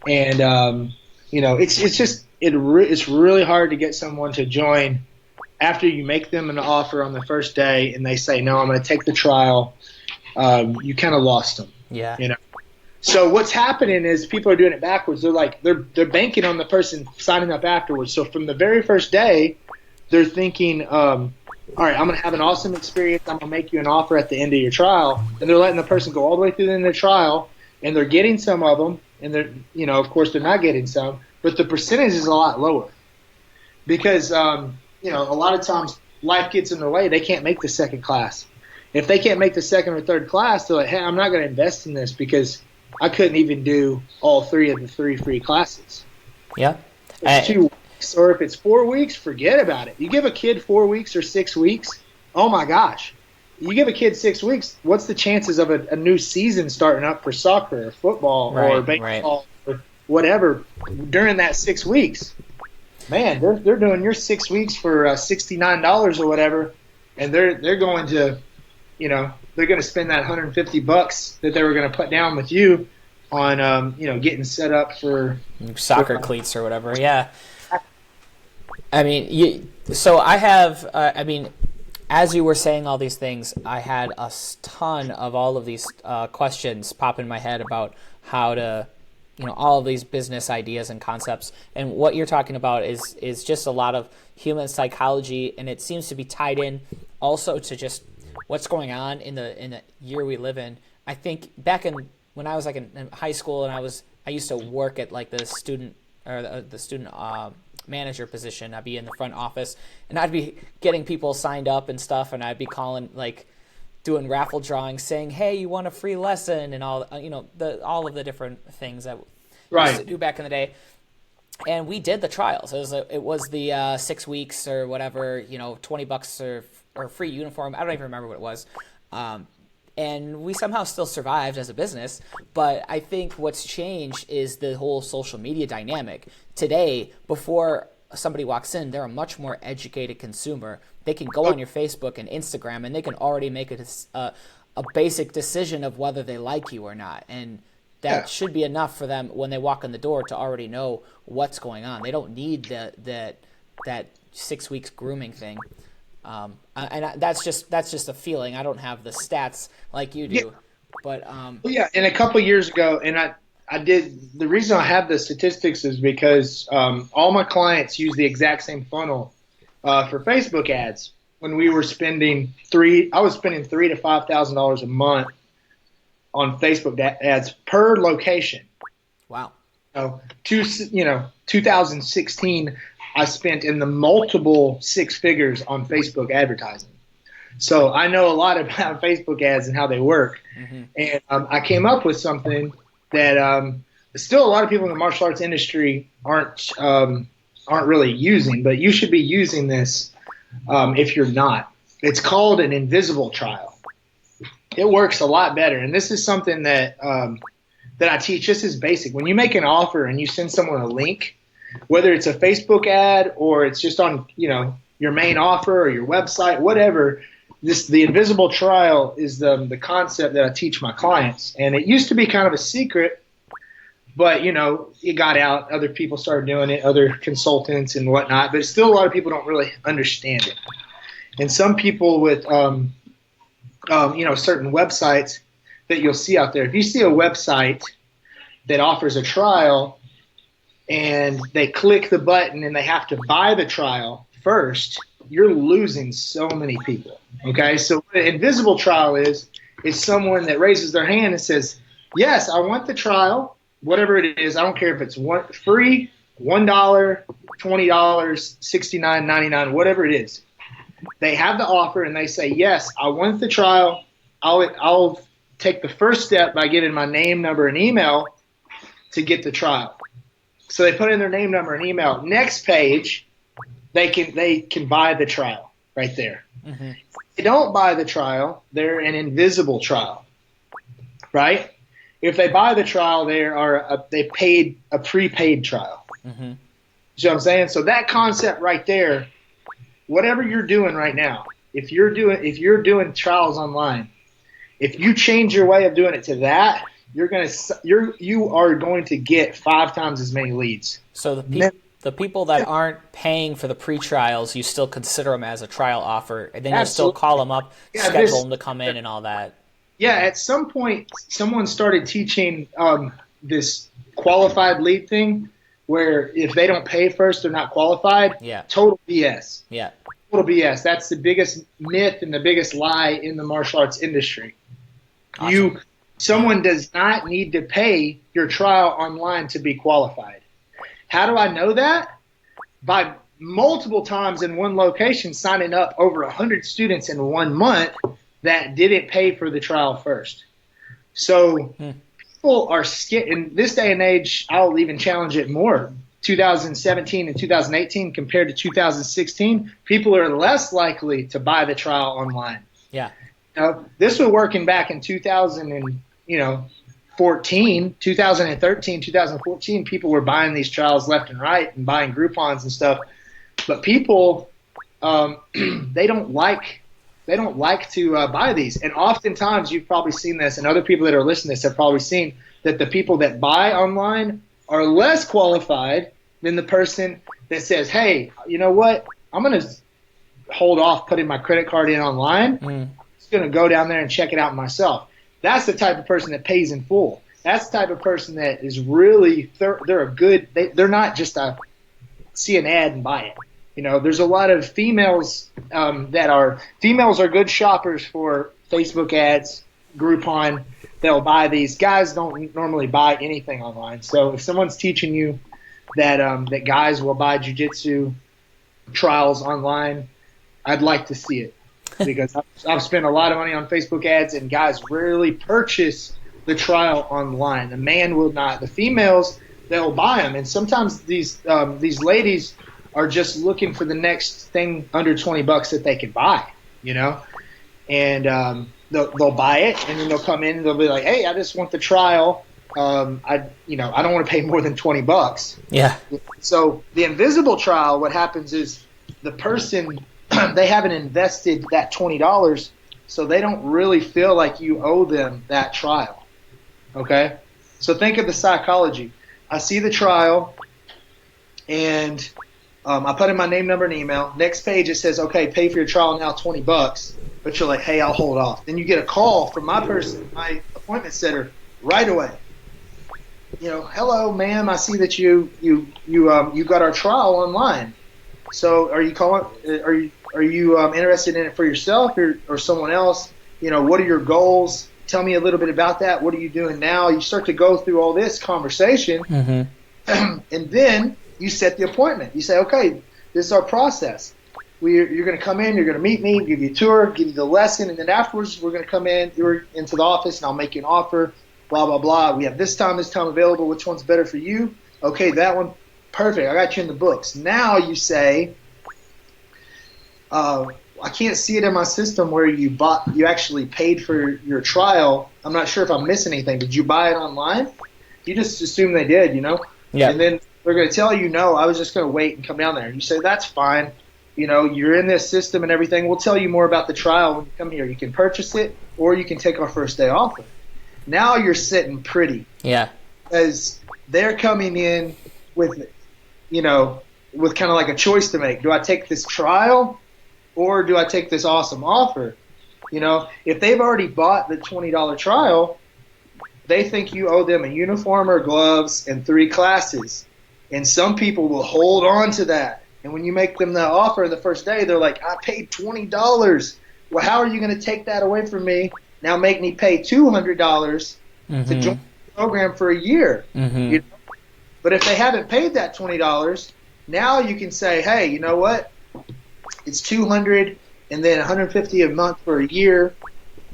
And, it's really hard to get someone to join after you make them an offer on the first day and they say, no, I'm going to take the trial. You kind of lost them. Yeah. So what's happening is people are doing it backwards. They're banking on the person signing up afterwards. So from the very first day, they're thinking, all right, I'm going to have an awesome experience. I'm going to make you an offer at the end of your trial. And they're letting the person go all the way through the end of the trial, and they're getting some of them. And they're, of course, they're not getting some, but the percentage is a lot lower because, a lot of times life gets in their way. They can't make the second class. If they can't make the second or third class, they're like, hey, I'm not going to invest in this because I couldn't even do all 3 of the 3 free classes. Yeah. It's 2 weeks, or if it's 4 weeks, forget about it. You give a kid 4 weeks or 6 weeks, oh my gosh. You give a kid 6 weeks, what's the chances of a new season starting up for soccer or football or baseball or whatever during that 6 weeks? Man, they're doing your 6 weeks for $69 or whatever, and they're going to, they're going to spend that $150 that they were going to put down with you on, getting set up for soccer cleats or whatever. Yeah. I mean, so I have, as you were saying all these things, I had a ton of all of these questions pop in my head about how to, all of these business ideas and concepts. And what you're talking about is just a lot of human psychology, and it seems to be tied in also to just what's going on in the year we live in. I think back when I was in high school and I used to work at like the student manager position. I'd be in the front office, and I'd be getting people signed up and stuff, and I'd be calling, like, doing raffle drawings, saying, "Hey, you want a free lesson?" and all, all of the different things that we used to do back in the day. And we did the trials. It was the 6 weeks or whatever, $20 or free uniform. I don't even remember what it was. And we somehow still survived as a business. But I think what's changed is the whole social media dynamic. Today, before somebody walks in, they're a much more educated consumer. They can go on your Facebook and Instagram, and they can already make a basic decision of whether they like you or not. And that should be enough for them when they walk in the door to already know what's going on. They don't need that 6 weeks grooming thing. That's just a feeling. I don't have the stats like you do, but And a couple of years ago, and I did. The reason I have the statistics is because all my clients use the exact same funnel for Facebook ads. When we were spending I was spending $3,000 to $5,000 a month on Facebook ads per location. Wow. So, 2016, I spent in the multiple six figures on Facebook advertising. So I know a lot about Facebook ads and how they work. Mm-hmm. And I came up with something that still a lot of people in the martial arts industry aren't really using, but you should be using this if you're not. It's called an invisible trial. It works a lot better, and this is something that I teach. This is basic. When you make an offer and you send someone a link, whether it's a Facebook ad or it's just on your main offer or your website, whatever, the invisible trial is the concept that I teach my clients. And it used to be kind of a secret, but it got out. Other people started doing it, other consultants and whatnot. But still, a lot of people don't really understand it. And some people with certain websites that you'll see out there. If you see a website that offers a trial and they click the button and they have to buy the trial first, you're losing so many people. Okay, so what an invisible trial is someone that raises their hand and says, yes, I want the trial, whatever it is. I don't care if it's free, $1, $20, $69.99, whatever it is. They have the offer and they say, yes, I want the trial. I'll take the first step by giving my name, number, and email to get the trial. So they put in their name, number, and email. Next page, they can buy the trial right there. Mm-hmm. If they don't buy the trial, they're an invisible trial, right? If they buy the trial, they paid a prepaid trial. Mm-hmm. You know what I'm saying? So that concept right there. Whatever you're doing right now, if you're doing trials online, if you change your way of doing it to that, you are going to get 5 times as many leads. So the people that aren't paying for the pre-trials, you still consider them as a trial offer, and then you still call them up, schedule them to come in and all that. Yeah, at some point, someone started teaching this qualified lead thing, where if they don't pay first, they're not qualified. Yeah. Total BS. Yeah. Total BS. That's the biggest myth and the biggest lie in the martial arts industry. Awesome. Someone does not need to pay your trial online to be qualified. How do I know that? By multiple times in one location signing up over 100 students in 1 month that didn't pay for the trial first. So people are scared. In this day and age, I'll even challenge it more. 2017 and 2018 compared to 2016, people are less likely to buy the trial online. Yeah. This was working back in 2014, 2013, 2014. People were buying these trials left and right and buying Groupons and stuff. But people, they don't like to buy these. And oftentimes, you've probably seen this, and other people that are listening to this have probably seen that the people that buy online are less qualified than the person that says, hey, you know what? I'm going to hold off putting my credit card in online. I'm just going to go down there and check it out myself. That's the type of person that pays in full. That's the type of person that is really they're not just see an ad and buy it. There's a lot of females females are good shoppers for Facebook ads, Groupon. They'll buy these. Guys don't normally buy anything online. So if someone's teaching you that guys will buy jiu-jitsu trials online. I'd like to see it because I've spent a lot of money on Facebook ads, and guys rarely purchase the trial online. The man will not. The females, they'll buy them, and sometimes these ladies are just looking for the next thing under $20 that they can buy, and they'll buy it, and then they'll come in and they'll be like, "Hey, I just want the trial. I don't want to pay more than $20." Yeah. So the invisible trial, what happens is the person they haven't invested that $20, so they don't really feel like you owe them that trial. Okay, so think of the psychology. I see the trial, and I put in my name, number, and email. Next page it says, "Okay, pay for your trial now, $20." But you're like, "Hey, I'll hold off." Then you get a call from my appointment setter right away. "Hello, ma'am. I see that you got our trial online. So are you calling? Are you interested in it for yourself or someone else? What are your goals? Tell me a little bit about that. What are you doing now?" You start to go through all this conversation, and then you set the appointment. You say, "Okay, this is our process. You're going to come in, you're going to meet me, give you a tour, give you the lesson, and then afterwards we're going to come in, you're into the office, and I'll make you an offer, blah, blah, blah. We have this time available. Which one's better for you? Okay, that one, perfect. I got you in the books." Now you say, "I can't see it in my system where you actually paid for your trial. I'm not sure if I'm missing anything. Did you buy it online?" You just assume they did, Yeah. And then they're going to tell you, "No, I was just going to wait and come down there." And you say, "That's fine. You're in this system and everything. We'll tell you more about the trial when you come here. You can purchase it, or you can take our first day offer." Now you're sitting pretty. Yeah. Because they're coming in with kind of like a choice to make. Do I take this trial, or do I take this awesome offer? If they've already bought the $20 trial, they think you owe them a uniform or gloves and 3 classes. And some people will hold on to that. And when you make them the offer the first day, they're like, "I paid $20. Well, how are you going to take that away from me? Now make me pay $200 to join the program for a year." But if they haven't paid that $20, now you can say, "Hey, you know what? It's $200 and then $150 a month for a year.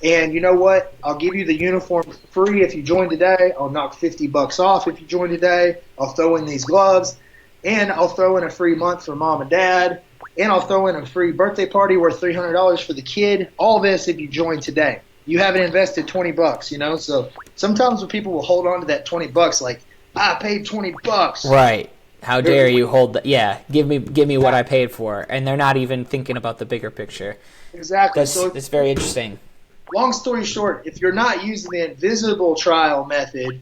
And you know what? I'll give you the uniform free if you join today. I'll knock $50 off if you join today. I'll throw in these gloves, and I'll throw in a free month for mom and dad, and I'll throw in a free birthday party worth $300 for the kid. All this if you join today. You haven't invested $20, So sometimes when people will hold on to that $20, like, "I paid $20. Right. How dare you hold that? Yeah, give me what I paid for, and they're not even thinking about the bigger picture. Exactly. That's very interesting. Long story short, if you're not using the invisible trial method,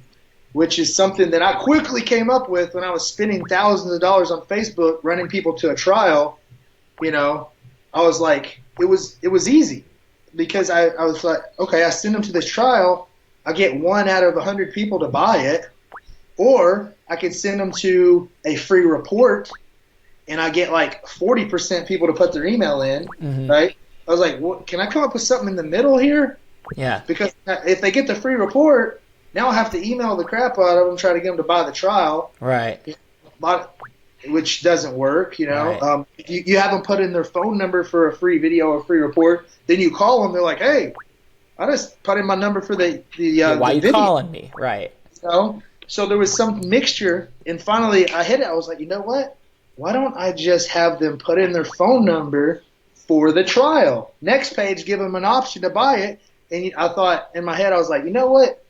which is something that I quickly came up with when I was spending thousands of dollars on Facebook running people to a trial, I was like, it was easy because I was like, okay, I send them to this trial, I get 1 out of 100 people to buy it, or I could send them to a free report and I get like 40% people to put their email in, right? I was like, well, can I come up with something in the middle here? Yeah. Because if they get the free report, now I have to email the crap out of them, try to get them to buy the trial. Right. Which doesn't work, Right. You have them put in their phone number for a free video or free report. Then you call them. They're like, "Hey, I just put in my number for the Why the you video." calling me? Right. So there was some mixture, and finally I hit it. I was like, you know what? Why don't I just have them put in their phone number for the trial? Next page, give them an option to buy it. And I thought in my head, I was like, you know what?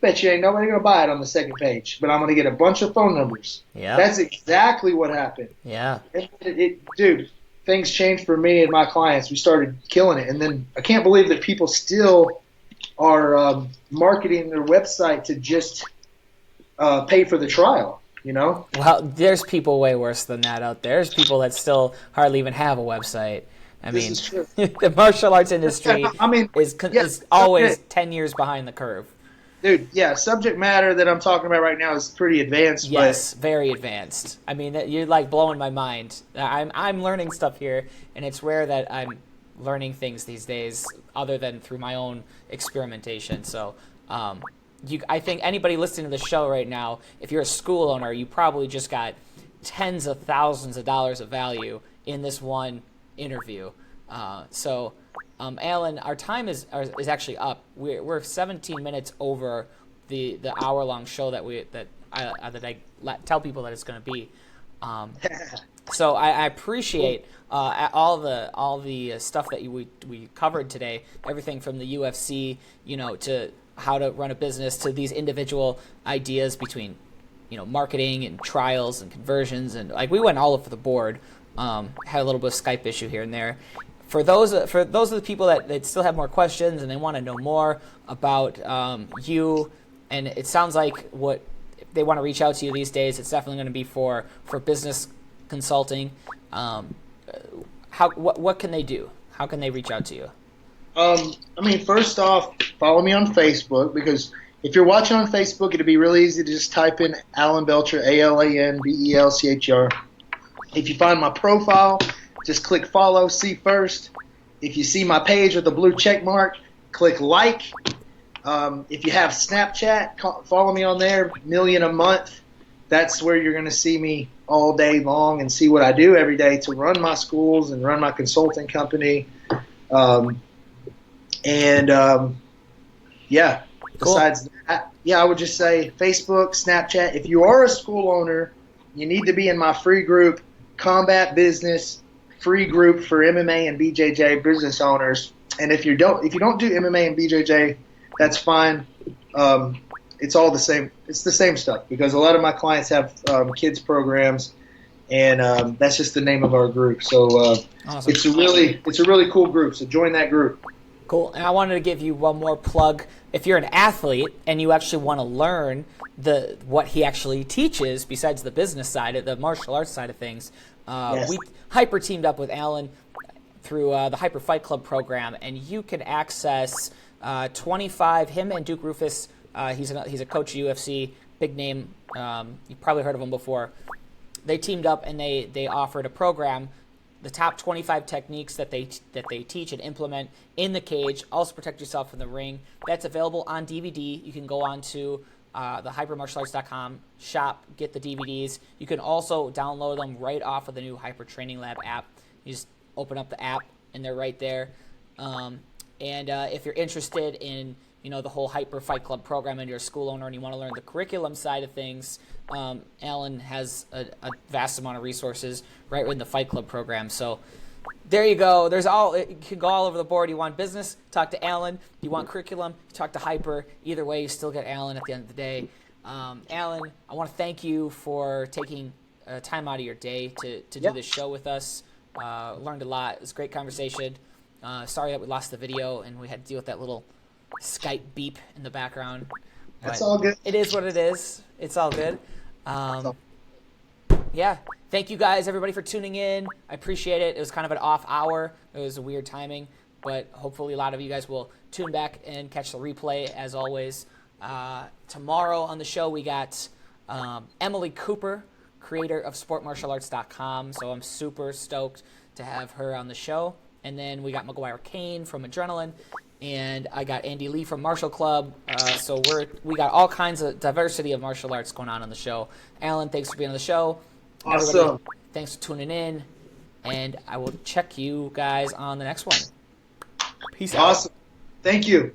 Bet you ain't nobody going to buy it on the second page, but I'm going to get a bunch of phone numbers. Yeah. That's exactly what happened. Yeah. Dude, things changed for me and my clients. We started killing it. And then I can't believe that people still are marketing their website to just pay for the trial, Well, there's people way worse than that out there. There's people that still hardly even have a website. I mean, is true. The martial arts industry is always okay. 10 years behind the curve. Dude, yeah, subject matter that I'm talking about right now is pretty advanced. Yes, very advanced. I mean, you're like blowing my mind. I'm learning stuff here, and it's rare that I'm learning things these days other than through my own experimentation. So I think anybody listening to the show right now, if you're a school owner, you probably just got tens of thousands of dollars of value in this one interview. Alan, our time is actually up. We're 17 minutes over the hour-long show that I tell people that it's going to be. So I appreciate all the stuff that we covered today. Everything from the UFC, to how to run a business, to these individual ideas between, marketing and trials and conversions, and we went all over the board. Had a little bit of Skype issue here and there. For those of the people that still have more questions and they want to know more about you, and it sounds like what if they want to reach out to you these days, it's definitely going to be for business consulting. What can they do? How can they reach out to you? First off, follow me on Facebook, because if you're watching on Facebook, it'd be really easy to just type in Alan Belcher, AlanBelcher. If you find my profile, just click follow, see first. If you see my page with the blue check mark, click like. If you have Snapchat, follow me on there, million a month. That's where you're going to see me all day long and see what I do every day to run my schools and run my consulting company. Besides that, I would just say Facebook, Snapchat. If you are a school owner, you need to be in my free group, Combat Business, free group for MMA and BJJ business owners. And if you don't do MMA and BJJ, that's fine. It's all the same. It's the same stuff, because a lot of my clients have kids programs, and that's just the name of our group. So awesome. It's a really cool group. So join that group. Cool. And I wanted to give you one more plug. If you're an athlete and you actually want to learn what he actually teaches besides the business side, the martial arts side of things, Yes. we Hyper teamed up with Alan through the Hyper Fight Club program, and you can access 25. Him and Duke Rufus. He's a coach at UFC, big name. You've probably heard of him before. They teamed up and they offered a program, the top 25 techniques that they teach and implement in the cage, also protect yourself in the ring. That's available on DVD. You can go on to the hypermartialarts.com shop, get the DVDs. You can also download them right off of the new Hyper Training Lab app. You just open up the app and they're right there. If you're interested in the whole Hyper Fight Club program and you're a school owner and you want to learn the curriculum side of things, Alan has a vast amount of resources right in the Fight Club program. So there you go. You can go all over the board. You want business, talk to Alan. You want curriculum, you talk to Hyper. Either way, you still get Alan at the end of the day. Alan, I want to thank you for taking time out of your day to do this show with us. Learned a lot. It was a great conversation. Sorry that we lost the video and we had to deal with that little Skype beep in the background. That's all good. It is what it is. It's all good. Thank you guys, everybody, for tuning in. I appreciate it. It was kind of an off hour. It was a weird timing, but hopefully a lot of you guys will tune back and catch the replay as always. Tomorrow on the show we got Emily Cooper, creator of sportmartialarts.com, so I'm super stoked to have her on the show. And then we got McGuire Kane from Adrenaline, and I got Andy Lee from Martial Club. So we got all kinds of diversity of martial arts going on the show. Alan, thanks for being on the show. Awesome. Everybody, thanks for tuning in, and I will check you guys on the next one. Peace out. Awesome. Thank you.